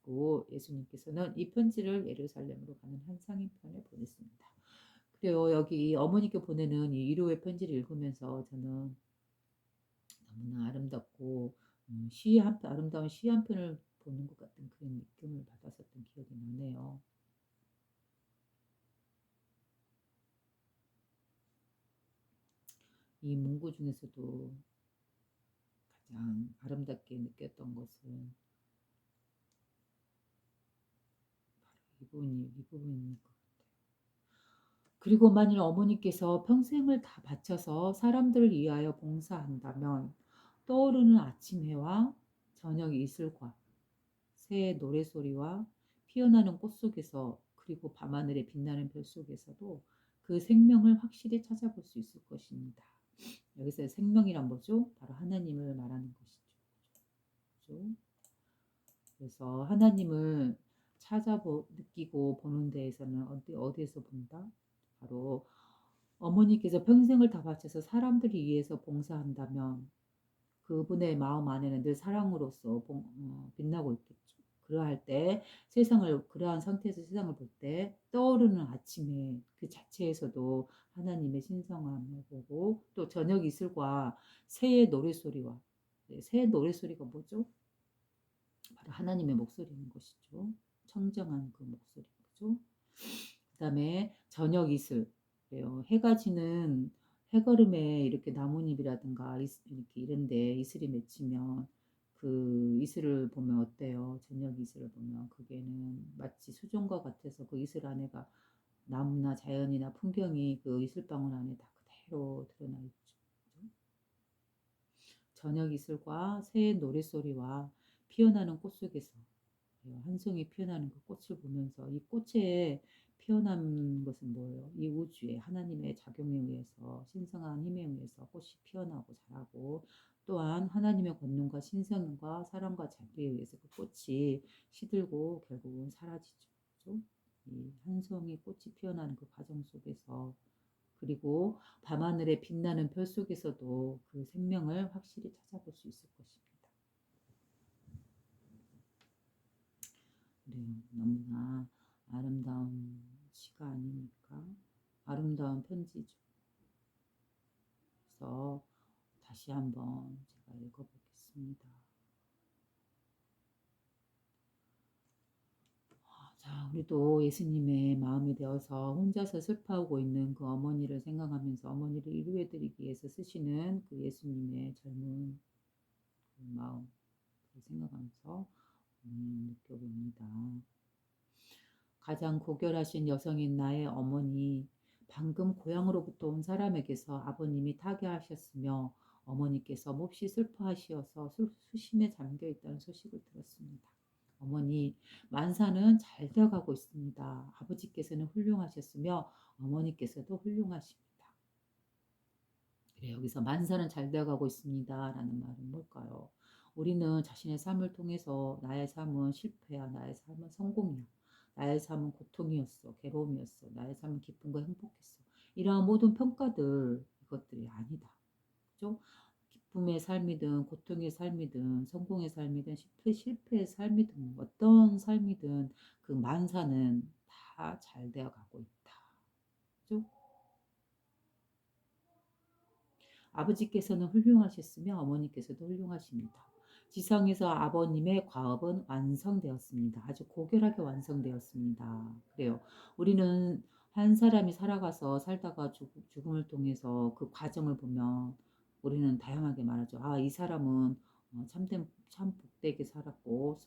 그리고 예수님께서는 이 편지를 예루살렘으로 가는 한 상인편에 보냈습니다. 그래요. 여기 어머니께 보내는 이 위로의 편지를 읽으면서 저는 너무나 아름답고 아름다운 시 한 편을 보는 것 같은 그런 느낌을 받았었던 기억이 나네요. 이 문구 중에서도 가장 아름답게 느꼈던 것은 바로 이 부분인 것 같아요. 그리고 만일 어머니께서 평생을 다 바쳐서 사람들을 위하여 봉사한다면 떠오르는 아침 해와 저녁 이슬과 새의 노래소리와 피어나는 꽃 속에서 그리고 밤하늘에 빛나는 별 속에서도 그 생명을 확실히 찾아볼 수 있을 것입니다. 여기서 생명이란 뭐죠? 바로 하나님을 말하는 것이죠. 그렇죠? 그래서 하나님을 느끼고 보는 데에서는 어디에서 본다? 바로 어머니께서 평생을 다 바쳐서 사람들을 위해서 봉사한다면 그분의 마음 안에는 늘 사랑으로서 빛나고 있겠죠. 그러할 때 그러한 상태에서 세상을 볼 때 떠오르는 아침에 그 자체에서도 하나님의 신성함을 보고 또 저녁 이슬과 새의 노랫소리와 새의 노랫소리가 뭐죠? 바로 하나님의 목소리인 것이죠. 청정한 그 목소리, 그죠? 그 다음에 저녁 이슬, 그래요. 해가 지는 해걸음에 이렇게 나뭇잎이라든가 이렇게 이런데 이슬이 맺히면 그 이슬을 보면 어때요? 저녁 이슬을 보면 그게는 마치 수정과 같아서 그 이슬 안에가 나무나 자연이나 풍경이 그 이슬방울 안에 다 그대로 드러나 있죠. 그죠? 저녁 이슬과 새의 노랫소리와 피어나는 꽃 속에서 한 송이 피어나는 그 꽃을 보면서 이 꽃에 피어난 것은 뭐예요? 이 우주에 하나님의 작용에 의해서 신성한 힘에 의해서 꽃이 피어나고 자라고 또한 하나님의 권능과 신성과 사랑과 자비에 의해서 그 꽃이 시들고 결국은 사라지죠. 그죠? 이 한 송이 꽃이 피어나는 그 과정 속에서 그리고 밤하늘에 빛나는 별 속에서도 그 생명을 확실히 찾아볼 수 있을 것입니다. 그래요. 너무나 아름다운 시가 아닙니까? 아름다운 편지죠. 그래서 다시 한번 제가 읽어보겠습니다. 자, 우리도 예수님의 마음이 되어서 혼자서 슬퍼하고 있는 그 어머니를 생각하면서 어머니를 위로해드리기 위해서 쓰시는 그 예수님의 젊은 그 마음을 생각하면서 느껴봅니다. 가장 고결하신 여성인 나의 어머니, 방금 고향으로부터 온 사람에게서 아버님이 타계하셨으며 어머니께서 몹시 슬퍼하시어서 수심에 잠겨 있다는 소식을 들었습니다. 어머니, 만사는 잘 되어가고 있습니다. 아버지께서는 훌륭하셨으며 어머니께서도 훌륭하십니다. 그래, 여기서 만사는 잘 되어가고 있습니다. 라는 말은 뭘까요? 우리는 자신의 삶을 통해서 나의 삶은 실패야, 나의 삶은 성공이야, 나의 삶은 고통이었어, 괴로움이었어, 나의 삶은 기쁨과 행복했어. 이러한 모든 평가들, 이것들이 아니다. 그죠? 기쁨의 삶이든 고통의 삶이든 성공의 삶이든 실패의 삶이든 어떤 삶이든 그 만사는 다 잘 되어가고 있다. 그죠? 아버지께서는 훌륭하셨으며 어머니께서도 훌륭하십니다. 지상에서 아버님의 과업은 완성되었습니다. 아주 고결하게 완성되었습니다. 그래요. 우리는 한 사람이 살아가서 살다가 죽음을 통해서 그 과정을 보면 우리는 다양하게 말하죠. 아, 이 사람은 참 복되게 살았고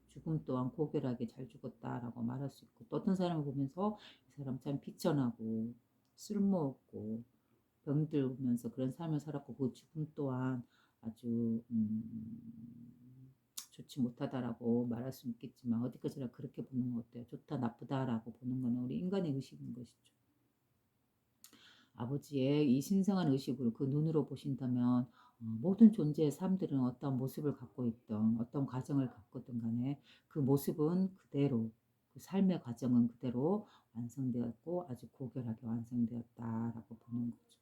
죽음 또한 고결하게 잘 죽었다라고 말할 수 있고 또 어떤 사람을 보면서 이 사람 참 비천하고 쓸모없고 병들면서 그런 삶을 살았고 그 죽음 또한 아주 좋지 못하다라고 말할 수 있겠지만 어디까지나 그렇게 보는 건 어때요? 좋다 나쁘다라고 보는 거는 우리 인간의 의식인 것이죠. 아버지의 이 신성한 의식으로 그 눈으로 보신다면 모든 존재의 삶들은 어떤 모습을 갖고 있던 어떤 과정을 갖고든 간에 그 모습은 그대로 그 삶의 과정은 그대로 완성되었고 아주 고결하게 완성되었다라고 보는 거죠.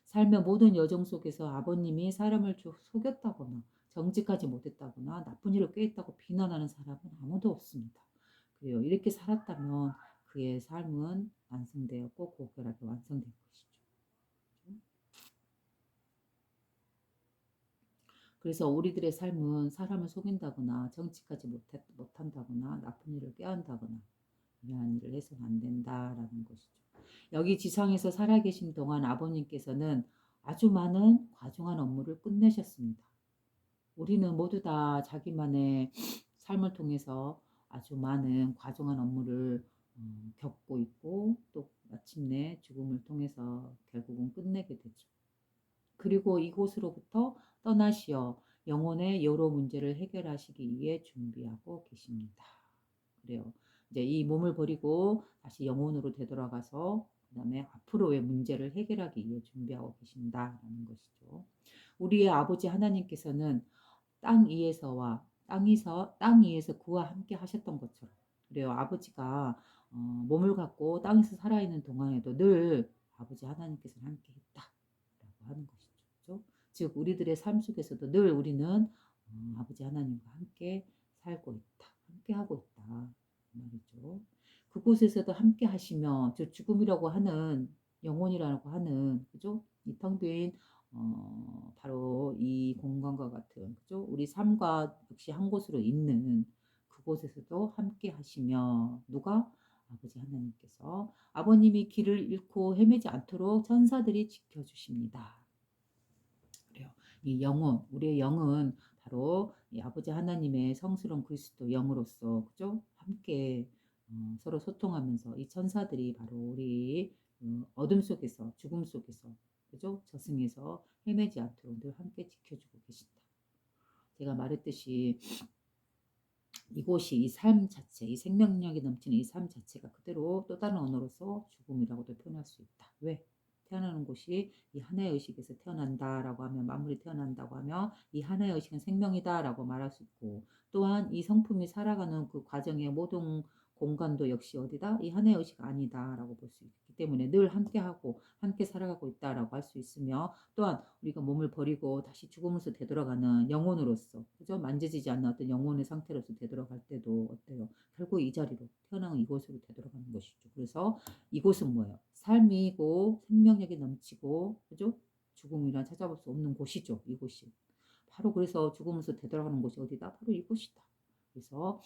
삶의 모든 여정 속에서 아버님이 사람을 속였다거나 정직하지 못했다거나 나쁜 일을 꾀했다고 비난하는 사람은 아무도 없습니다. 그래요. 이렇게 살았다면 그의 삶은 완성되었고 고결하게 완성된 것이죠. 그래서 우리들의 삶은 사람을 속인다거나 정직하지 못한다거나 나쁜 일을 꾀한다거나 이러한 일을 해서는 안 된다라는 것이죠. 여기 지상에서 살아계신 동안 아버님께서는 아주 많은 과중한 업무를 끝내셨습니다. 우리는 모두 다 자기만의 삶을 통해서 아주 많은 과중한 업무를 겪고 있고 또 마침내 죽음을 통해서 결국은 끝내게 되죠. 그리고 이곳으로부터 떠나시어 영혼의 여러 문제를 해결하시기 위해 준비하고 계십니다. 그래요. 이제 이 몸을 버리고 다시 영혼으로 되돌아가서 그 다음에 앞으로의 문제를 해결하기 위해 준비하고 계신다라는 것이죠. 우리의 아버지 하나님께서는 땅 위에서 그와 함께 하셨던 것처럼 그래요. 아버지가 몸을 갖고 땅에서 살아있는 동안에도 늘 아버지 하나님께서 함께 했다라고 하는 것이죠. 그렇죠? 즉 우리들의 삶 속에서도 늘 우리는 아버지 하나님과 함께 살고 있다. 함께 하고 있다. 말이죠. 그곳에서도 함께 하시며 저 죽음이라고 하는 영혼이라고 하는 그죠? 이 텅 빈 바로 이 공간과 같은 그죠? 우리 삶과 역시 한 곳으로 있는 그곳에서도 함께 하시며 누가 아버지 하나님께서 아버님이 길을 잃고 헤매지 않도록 천사들이 지켜주십니다. 그래요. 이 영혼, 우리의 영은 바로 이 아버지 하나님의 성스러운 그리스도 영으로서 그죠? 함께 서로 소통하면서 이 천사들이 바로 우리 어둠 속에서 죽음 속에서 그죠? 저승에서 헤매지 않도록 늘 함께 지켜주고 계신다. 제가 말했듯이 이곳이 이 삶 자체, 이 생명력이 넘치는 이 삶 자체가 그대로 또 다른 언어로서 죽음이라고도 표현할 수 있다. 왜? 태어나는 곳이 이 하나의 의식에서 태어난다라고 하면 만물이 태어난다고 하면 이 하나의 의식은 생명이다라고 말할 수 있고 또한 이 성품이 살아가는 그 과정의 모든 공간도 역시 어디다? 이 하나의 의식 아니다라고 볼 수 있기 때문에 늘 함께하고 함께 살아가고 있다라고 할 수 있으며 또한 우리가 몸을 버리고 다시 죽음으로서 되돌아가는 영혼으로서 그죠? 만져지지 않는 어떤 영혼의 상태로서 되돌아갈 때도 어때요? 결국 이 자리로 태어난 이곳으로 되돌아가는 것이죠. 그래서 이곳은 뭐예요? 삶이고 생명력이 넘치고 그죠? 죽음이란 찾아볼 수 없는 곳이죠. 이곳이. 바로 그래서 죽음에서 되돌아가는 곳이 어디다? 바로 이곳이다. 그래서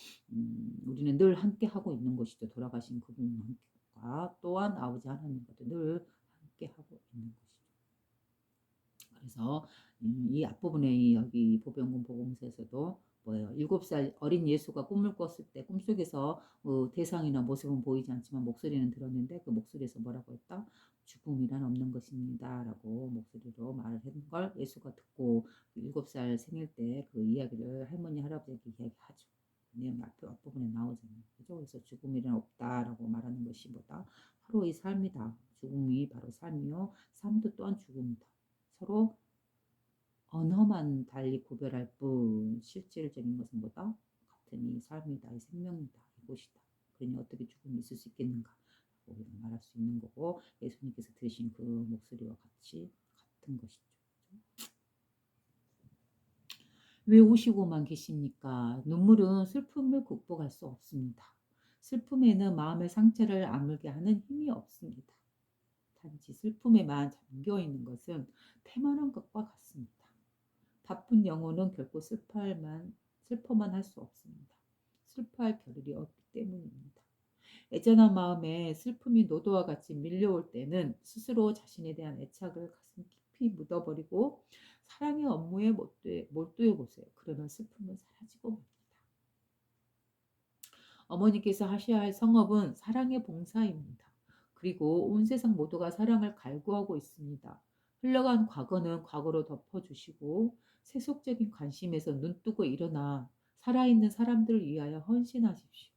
우리는 늘 함께 하고 있는 것이죠. 돌아가신 그분과 또한 아버지 하나님과도 늘 함께 하고 있는 것이죠. 그래서 이 앞부분에 여기 보병군 보공서에서도 뭐예요? 7살 어린 예수가 꿈을 꿨을 때 꿈속에서 대상이나 모습은 보이지 않지만 목소리는 들었는데 그 목소리에서 뭐라고 했다? 죽음이란 없는 것입니다. 라고 목소리로 말을 했는 걸 예수가 듣고 7살 생일 때 그 이야기를 할머니 할아버지에게 이야기하죠. 그 내용이 앞부분에 나오잖아요. 그죠? 그래서 죽음이란 없다라고 말하는 것이 뭐다? 바로 이 삶이다. 죽음이 바로 삶이요. 삶도 또한 죽음이다. 서로 언어만 달리 구별할 뿐 실질적인 것은 뭐다? 같은 이 삶이다, 이 생명이다, 이곳이다. 그러니 어떻게 죽음이 있을 수 있겠는가? 우리가 말할 수 있는 거고 예수님께서 들으신 그 목소리와 같이 같은 것이죠. 왜 우시고만 계십니까? 눈물은 슬픔을 극복할 수 없습니다. 슬픔에는 마음의 상처를 아물게 하는 힘이 없습니다. 단지 슬픔에만 잠겨 있는 것은 태만한 것과 같습니다. 바쁜 영혼은 결코 슬퍼만 할 수 없습니다. 슬퍼할 겨를이 없기 때문입니다. 애잔한 마음에 슬픔이 노도와 같이 밀려올 때는 스스로 자신에 대한 애착을 가슴 깊이 묻어버리고 사랑의 업무에 몰두해 보세요. 그러면 슬픔은 사라지고 맙니다. 어머니께서 하셔야 할 성업은 사랑의 봉사입니다. 그리고 온 세상 모두가 사랑을 갈구하고 있습니다. 흘러간 과거는 과거로 덮어주시고 세속적인 관심에서 눈뜨고 일어나 살아있는 사람들을 위하여 헌신하십시오.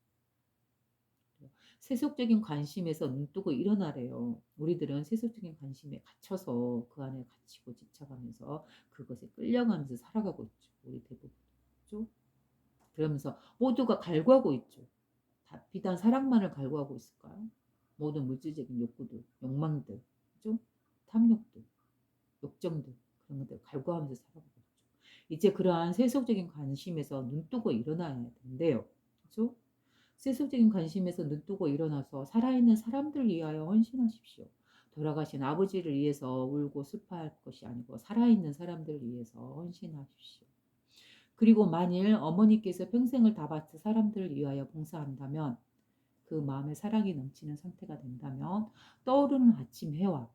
세속적인 관심에서 눈뜨고 일어나래요. 우리들은 세속적인 관심에 갇혀서 그 안에 갇히고 집착하면서 그것에 끌려가면서 살아가고 있죠. 우리 대부분. 그렇죠? 그러면서 모두가 갈구하고 있죠. 비단 사랑만을 갈구하고 있을까요? 모든 물질적인 욕구들, 욕망들, 그죠? 탐욕들, 욕정들 그런 것들 갈구하면서 살아가고 있죠. 이제 그러한 세속적인 관심에서 눈뜨고 일어나야 되는데요. 그죠? 세속적인 관심에서 눈뜨고 일어나서 살아있는 사람들을 위하여 헌신하십시오. 돌아가신 아버지를 위해서 울고 슬퍼할 것이 아니고 살아있는 사람들을 위해서 헌신하십시오. 그리고 만일 어머니께서 평생을 다 바쳐 사람들을 위하여 봉사한다면 그 마음에 사랑이 넘치는 상태가 된다면 떠오르는 아침 해와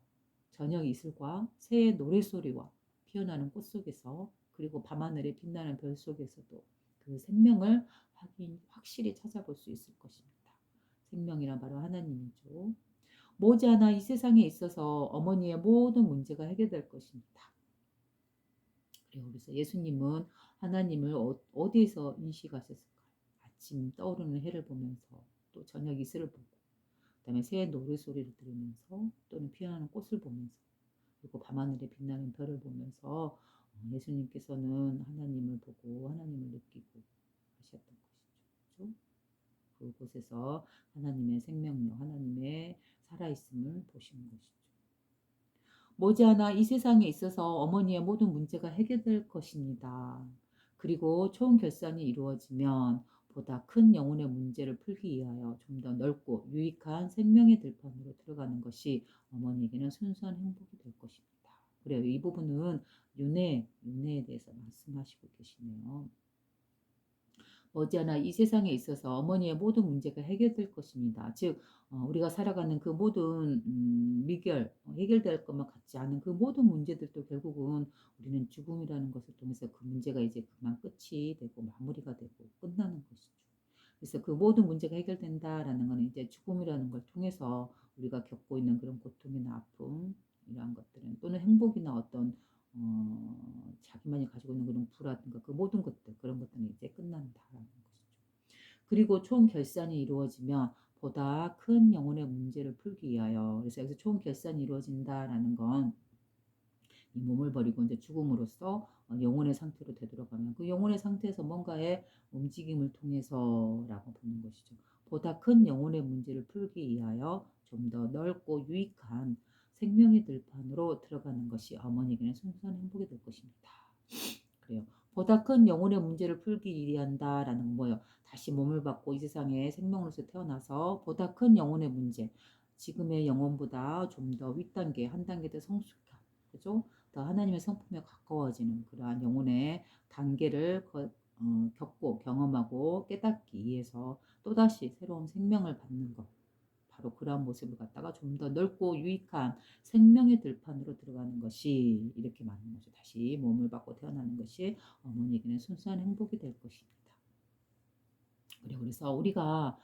저녁 이슬과 새의 노랫소리와 피어나는 꽃 속에서 그리고 밤하늘에 빛나는 별 속에서도 그 생명을 확실히 찾아볼 수 있을 것입니다. 생명이란 바로 하나님이죠. 머지않아 이 세상에 있어서 어머니의 모든 문제가 해결될 것입니다. 그래서 예수님은 하나님을 어디에서 인식하셨을까요? 아침 떠오르는 해를 보면서 또 저녁 이슬을 보고 그다음에 새의 노랫소리를 들으면서 또는 피어나는 꽃을 보면서 그리고 밤하늘에 빛나는 별을 보면서 예수님께서는 하나님을 보고 하나님을 느끼고 하셨던 것이죠. 그렇죠? 그곳에서 하나님의 생명력, 하나님의 살아있음을 보시는 것이죠. 머지않아 이 세상에 있어서 어머니의 모든 문제가 해결될 것입니다. 그리고 초음 결산이 이루어지면 보다 큰 영혼의 문제를 풀기 위하여 좀 더 넓고 유익한 생명의 들판으로 들어가는 것이 어머니에게는 순수한 행복이 될 것입니다. 그래요. 이 부분은 윤회에 대해서 말씀하시고 계시네요. 머지않아 이 세상에 있어서 어머니의 모든 문제가 해결될 것입니다. 즉 우리가 살아가는 그 모든 해결될 것만 같지 않은 그 모든 문제들도 결국은 우리는 죽음이라는 것을 통해서 그 문제가 이제 그만 끝이 되고 마무리가 되고 끝나는 것이죠. 그래서 그 모든 문제가 해결된다라는 거는 이제 죽음이라는 걸 통해서 우리가 겪고 있는 그런 고통이나 아픔 이러한 것들은 또는 행복이나 어떤 자기만이 가지고 있는 그런 부라든가 그 모든 것들 그런 것들은 이제 끝난다라는 것이죠. 그리고 총결산이 이루어지면 보다 큰 영혼의 문제를 풀기 위하여 그래서 여기서 총결산이 이루어진다라는 건 이 몸을 버리고 이제 죽음으로써 영혼의 상태로 되돌아가면 그 영혼의 상태에서 뭔가의 움직임을 통해서라고 보는 것이죠. 보다 큰 영혼의 문제를 풀기 위하여 좀 더 넓고 유익한 생명의 들판으로 들어가는 것이 어머니에게는 순수한 행복이 될 것입니다. 그래요. 보다 큰 영혼의 문제를 풀기 위한다라는 건 뭐예요? 다시 몸을 받고 이 세상에 생명으로서 태어나서 보다 큰 영혼의 문제, 지금의 영혼보다 좀 더 윗단계, 한 단계 더 성숙한, 그죠? 더 하나님의 성품에 가까워지는 그러한 영혼의 단계를 겪고 경험하고 깨닫기 위해서 또다시 새로운 생명을 받는 것. 바로 그러한 모습을 갖다가 좀 더 넓고 유익한 생명의 들판으로 들어가는 것이 이렇게 말하는 거죠. 다시 몸을 받고 태어나는 것이 어머니에게는 순수한 행복이 될 것입니다. 그래서 우리가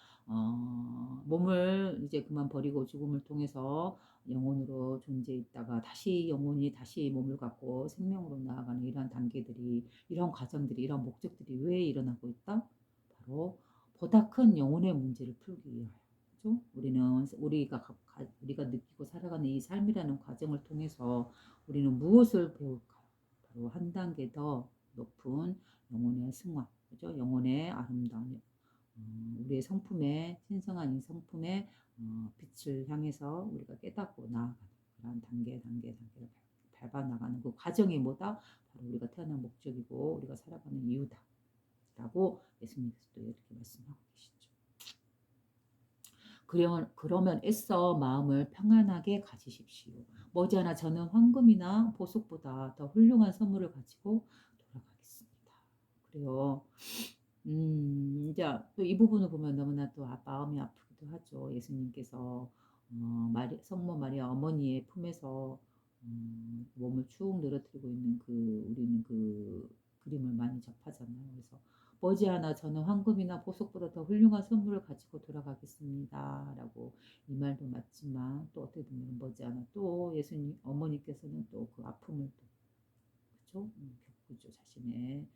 몸을 이제 그만 버리고 죽음을 통해서 영혼으로 존재했다가 다시 영혼이 다시 몸을 갖고 생명으로 나아가는 이러한 단계들이 이런 과정들이 이런 목적들이 왜 일어나고 있다? 바로 보다 큰 영혼의 문제를 풀기 위하여. 그죠? 우리가 느끼고 살아가는 이 삶이라는 과정을 통해서 우리는 무엇을 배울까요? 바로 한 단계 더 높은 영혼의 승화, 그죠? 영혼의 아름다운 우리의 성품에 신성한 이 성품의 빛을 향해서 우리가 깨닫고 나아가는 그런 단계를 밟아 나가는 그 과정이 뭐다? 바로 우리가 태어난 목적이고 우리가 살아가는 이유다라고 예수님께서도 이렇게 말씀하고 계시죠. 그러면 애써 마음을 평안하게 가지십시오. 머지않아 저는 황금이나 보석보다 더 훌륭한 선물을 가지고 돌아가겠습니다. 그래요. 이제 또 이 부분을 보면 너무나 또 마음이 아프기도 하죠. 예수님께서 성모 마리아 어머니의 품에서 몸을 축 늘어뜨리고 있는 우리는 그 그림을 많이 접하잖아요. 그래서 머지않아 저는 황금이나 보석보다 더 훌륭한 선물을 가지고 돌아가겠습니다라고 이 말도 맞지만 또 어떻게 보면 머지않아 또 예수님 어머니께서는 또 그 아픔을 또 그죠? 겪으죠. 자신의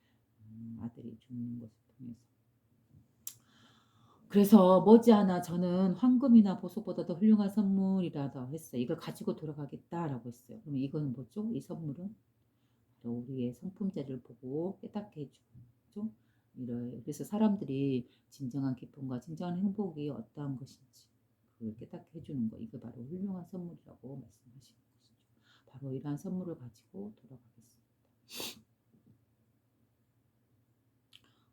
아들이 죽는 것을 통해서. 그래서 머지않아 저는 황금이나 보석보다 더 훌륭한 선물이라도 했어요. 이걸 가지고 돌아가겠다라고 했어요. 그럼 이거는 뭐죠? 이 선물은 바로 우리의 성품자를 보고 깨닫게 해주고, 그죠? 그래서 사람들이 진정한 기쁨과 진정한 행복이 어떠한 것인지 그걸 깨닫게 해주는 거. 이거 바로 훌륭한 선물이라고 말씀하시는 것이죠. 바로 이러한 선물을 가지고 돌아가겠습니다.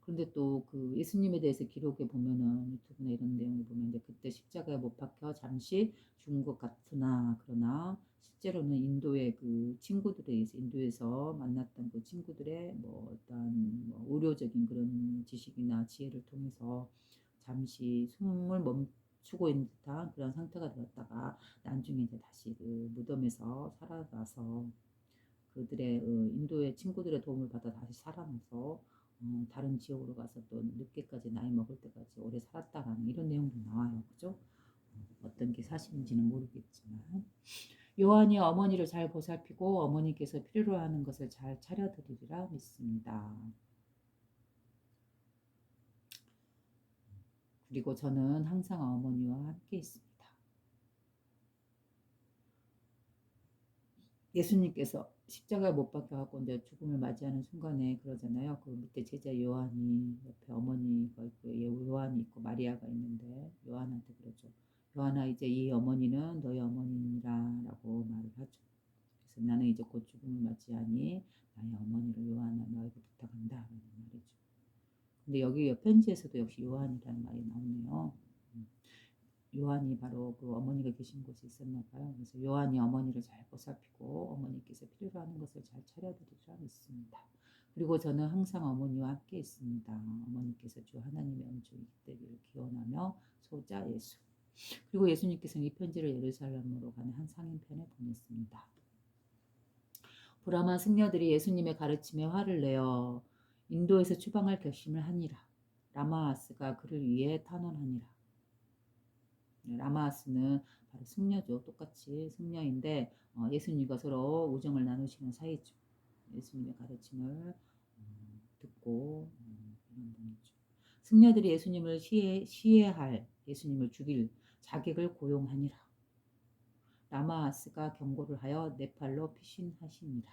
근데 또 그 예수님에 대해서 기록에 보면은 유튜브나 이런 내용을 보면 이제 그때 십자가에 못 박혀 잠시 죽은 것 같으나 그러나 실제로는 인도의 그 친구들에 의해서 인도에서 만났던 그 친구들의 뭐 어떤 뭐 의료적인 그런 지식이나 지혜를 통해서 잠시 숨을 멈추고 있는 듯한 그런 상태가 되었다가 나중에 이제 다시 그 무덤에서 살아나서 그들의 인도의 친구들의 도움을 받아 다시 살아나서 다른 지역으로 가서 또 늦게까지 나이 먹을 때까지 오래 살았다라는 이런 내용도 나와요. 그죠? 어떤 게 사실인지는 모르겠지만 요한이 어머니를 잘 보살피고 어머니께서 필요로 하는 것을 잘 차려드리리라 믿습니다. 그리고 저는 항상 어머니와 함께 있습니다. 예수님께서 십자가에 못 박혀갖고 이제 죽음을 맞이하는 순간에 그러잖아요. 그 밑에 제자 요한이 옆에 어머니가 있고 요한이 있고 마리아가 있는데 요한한테 그러죠. 요한아 이제 이 어머니는 너의 어머니라라고 말을 하죠. 그래서 나는 이제 곧 죽음을 맞이하니 나의 어머니를 요한아 너에게 부탁한다라는 말이죠. 근데 여기 편지에서도 역시 요한이라는 말이 나오네요. 요한이 바로 그 어머니가 계신 곳에 있었나 봐요. 그래서 요한이 어머니를 잘 보살피고 어머니께서 필요로 하는 것을 잘 차려드리라 믿습니다. 그리고 저는 항상 어머니와 함께 있습니다. 어머니께서 주 하나님의 은총이 되기를 기원하며 소자 예수. 그리고 예수님께서는 이 편지를 예루살렘으로 가는 한 상인편에 보냈습니다. 브라만 승려들이 예수님의 가르침에 화를 내어 인도에서 추방할 결심을 하니라. 라마아스가 그를 위해 탄원하니라. 라마아스는 바로 승려죠. 똑같이 승려인데 예수님과 서로 우정을 나누시는 사이죠. 예수님의 가르침을 듣고 이런 분이죠. 승려들이 예수님을 시해할 예수님을 죽일 자객을 고용하니라. 라마아스가 경고를 하여 네팔로 피신하시니라.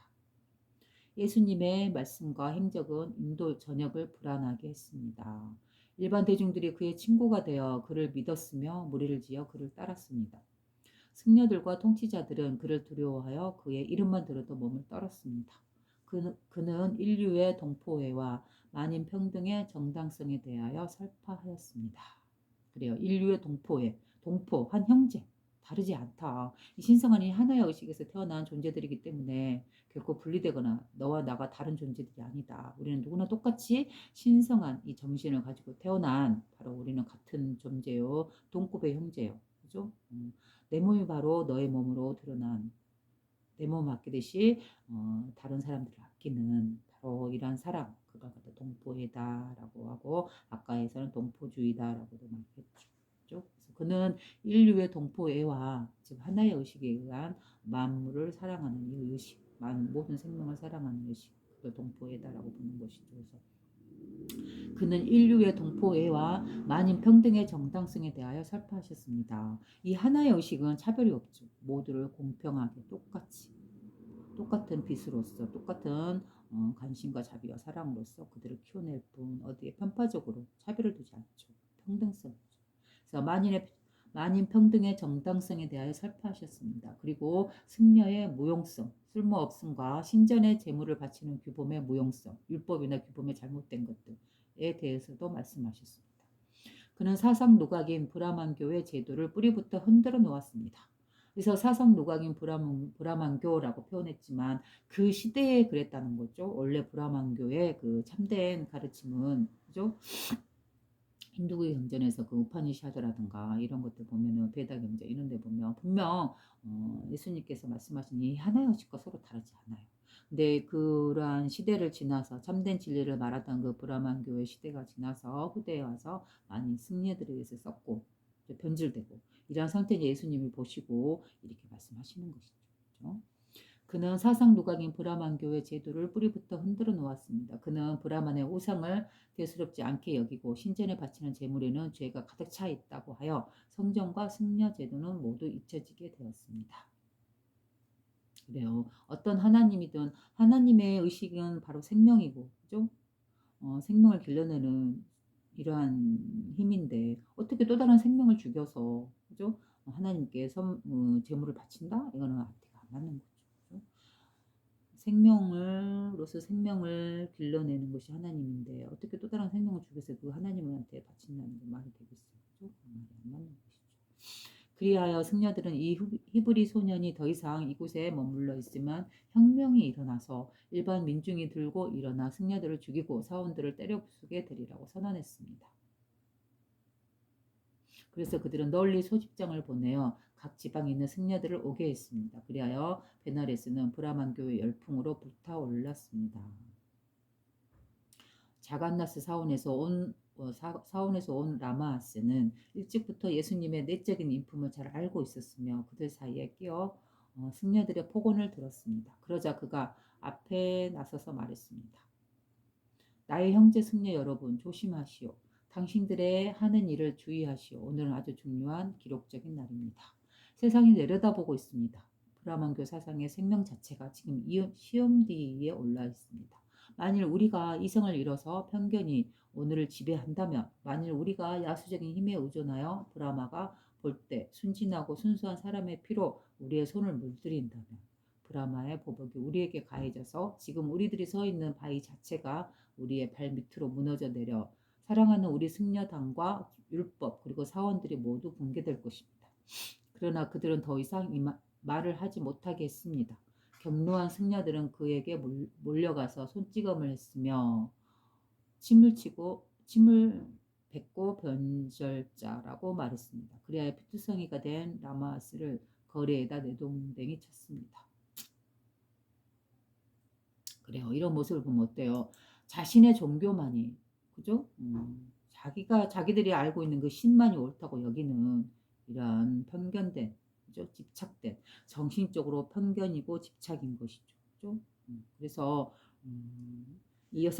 예수님의 말씀과 행적은 인도 전역을 불안하게 했습니다. 일반 대중들이 그의 친구가 되어 그를 믿었으며 무리를 지어 그를 따랐습니다. 승려들과 통치자들은 그를 두려워하여 그의 이름만 들어도 몸을 떨었습니다. 그는 인류의 동포애와 만인 평등의 정당성에 대하여 설파하였습니다. 그래요. 인류의 동포애, 동포, 한 형제, 다르지 않다. 이 신성한 이 하나의 의식에서 태어난 존재들이기 때문에 결코 분리되거나 너와 나가 다른 존재들이 아니다. 우리는 누구나 똑같이 신성한 이 정신을 가지고 태어난 바로 우리는 같은 존재요. 동급의 형제요. 그죠? 내 몸이 바로 너의 몸으로 드러난 내 몸을 아끼듯이 다른 사람들을 아끼는 바로 이러한 사랑 그가 갖다 동포애다라고 하고 아까에서는 동포주의다라고도 말했죠. 그래서 그는 인류의 동포애와 즉 하나의 의식에 의한 만물을 사랑하는 이 의식, 모든 생명을 사랑하는 의식, 그걸 동포애다라고 보는 것이죠. 그래서 그는 인류의 동포애와 만인 평등의 정당성에 대하여 설파하셨습니다. 이 하나의 의식은 차별이 없죠. 모두를 공평하게 똑같은 빛으로서 똑같은 관심과 자비와 사랑으로서 그들을 키워낼 뿐 어디에 편파적으로 차별을 두지 않죠. 평등성이죠. 그래서 만인 평등의 정당성에 대하여 설파하셨습니다. 그리고 승려의 무용성, 쓸모없음과 신전의 제물을 바치는 규범의 무용성, 율법이나 규범의 잘못된 것들에 대해서도 말씀하셨습니다. 그는 사상 누각인 브라만교의 제도를 뿌리부터 흔들어 놓았습니다. 그래서 사상 누각인 브라만교라고 표현했지만 그 시대에 그랬다는 거죠. 원래 브라만교의 그 참된 가르침은 그죠? 힌두교 경전에서 그 우파니샤드라든가 이런 것들 보면은 베다 경전 이런 데 보면 분명 예수님께서 말씀하신 이 하나의 의식과 서로 다르지 않아요. 근데 그러한 시대를 지나서 참된 진리를 말하던 그 브라만교의 시대가 지나서 후대에 와서 많이 승려들에 의해서 썩고 변질되고 이러한 상태를 예수님이 보시고 이렇게 말씀하시는 것이죠. 그렇죠? 그는 사상 누각인 브라만교의 제도를 뿌리부터 흔들어 놓았습니다. 그는 브라만의 우상을 대수롭지 않게 여기고 신전에 바치는 제물에는 죄가 가득 차 있다고 하여 성전과 승려 제도는 모두 잊혀지게 되었습니다. 그래요. 어떤 하나님이든 하나님의 의식은 바로 생명이고, 그죠? 생명을 길러내는 이러한 힘인데 어떻게 또 다른 생명을 죽여서, 그죠? 하나님께 제물을 바친다? 이거는 앞뒤가 안 맞는 거죠. 그죠? 생명으로서 생명을 길러내는 것이 하나님인데 어떻게 또 다른 생명을 죽여서 그 하나님한테 바친다는 게 말이 되겠어요. 그죠? 그 말이 안 맞는 것이죠. 그리하여 승려들은 이 히브리 소년이 더 이상 이곳에 머물러 있으면 혁명이 일어나서 일반 민중이 들고 일어나 승려들을 죽이고 사원들을 때려 부수게 되리라고 선언했습니다. 그래서 그들은 널리 소집장을 보내어 각 지방에 있는 승려들을 오게 했습니다. 그리하여 베나레스는 브라만교의 열풍으로 불타올랐습니다. 자간나스 사원에서 온 라마아스는 일찍부터 예수님의 내적인 인품을 잘 알고 있었으며 그들 사이에 끼어 승려들의 폭언을 들었습니다. 그러자 그가 앞에 나서서 말했습니다. 나의 형제 승려 여러분 조심하시오. 당신들의 하는 일을 주의하시오. 오늘은 아주 중요한 기록적인 날입니다. 세상이 내려다보고 있습니다. 브라만교 사상의 생명 자체가 지금 시험대에 올라 있습니다. 만일 우리가 이성을 잃어서 편견이 오늘을 지배한다면, 만일 우리가 야수적인 힘에 의존하여 브라마가 볼 때 순진하고 순수한 사람의 피로 우리의 손을 물들인다면 브라마의 보복이 우리에게 가해져서 지금 우리들이 서 있는 바위 자체가 우리의 발 밑으로 무너져 내려 사랑하는 우리 승려단과 율법 그리고 사원들이 모두 붕괴될 것입니다. 그러나 그들은 더 이상 말을 하지 못하게 했습니다. 경로한 승려들은 그에게 몰려가서 손찌검을 했으며 침을 뱉고 변절자라고 말했습니다. 그리하여 피투성이가 된 라마스를 거리에다 내동댕이 쳤습니다. 그래요. 이런 모습을 보면 어때요? 자신의 종교만이, 그죠? 자기들이 알고 있는 그 신만이 옳다고 여기는 이러한 편견된, 그죠? 집착된, 정신적으로 편견이고 집착인 것이죠. 그죠? 그래서, 이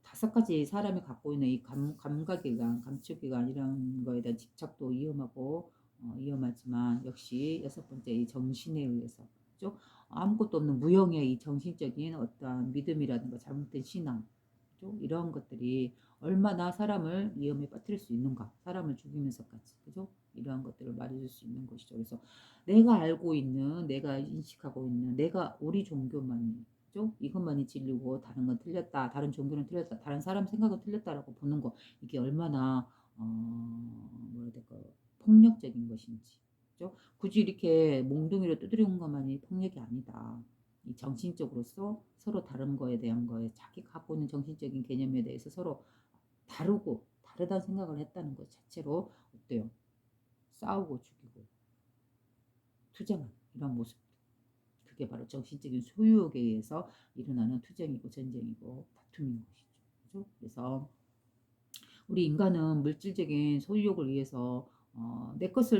다섯 가지 사람이 갖고 있는 이 감각기관, 감촉기관 이런 거에 대한 집착도 위험하고, 위험하지만 역시 여섯 번째 이 정신에 의해서, 그죠? 아무것도 없는 무형의 이 정신적인 어떠한 믿음이라든가 잘못된 신앙, 그죠? 이런 것들이 얼마나 사람을 위험에 빠뜨릴 수 있는가, 사람을 죽이면서까지, 그죠? 이러한 것들을 말해줄 수 있는 것이죠. 그래서 내가 알고 있는, 내가 인식하고 있는, 우리 종교만이, 그죠? 이것만이 진리고 다른 건 틀렸다, 다른 종교는 틀렸다, 다른 사람 생각은 틀렸다라고 보는 거, 이게 얼마나 뭐라 해야 될까, 폭력적인 것인지. 그죠? 굳이 이렇게 몽둥이로 두드리는 것만이 폭력이 아니다. 이 정신적으로서 서로 다른 거에 대한 거에 자기가 갖고 있는 정신적인 개념에 대해서 서로 다르다는 생각을 했다는 것 자체로 어때요? 싸우고 죽이고 투쟁하는 이런 모습. 그게 바로 정신적인 소유욕에 의해서 일어나는 투쟁이고 전쟁이고 다툼인 것이죠. 그죠? 그래서 우리 인간은 물질적인 소유욕을 위해서 내 것을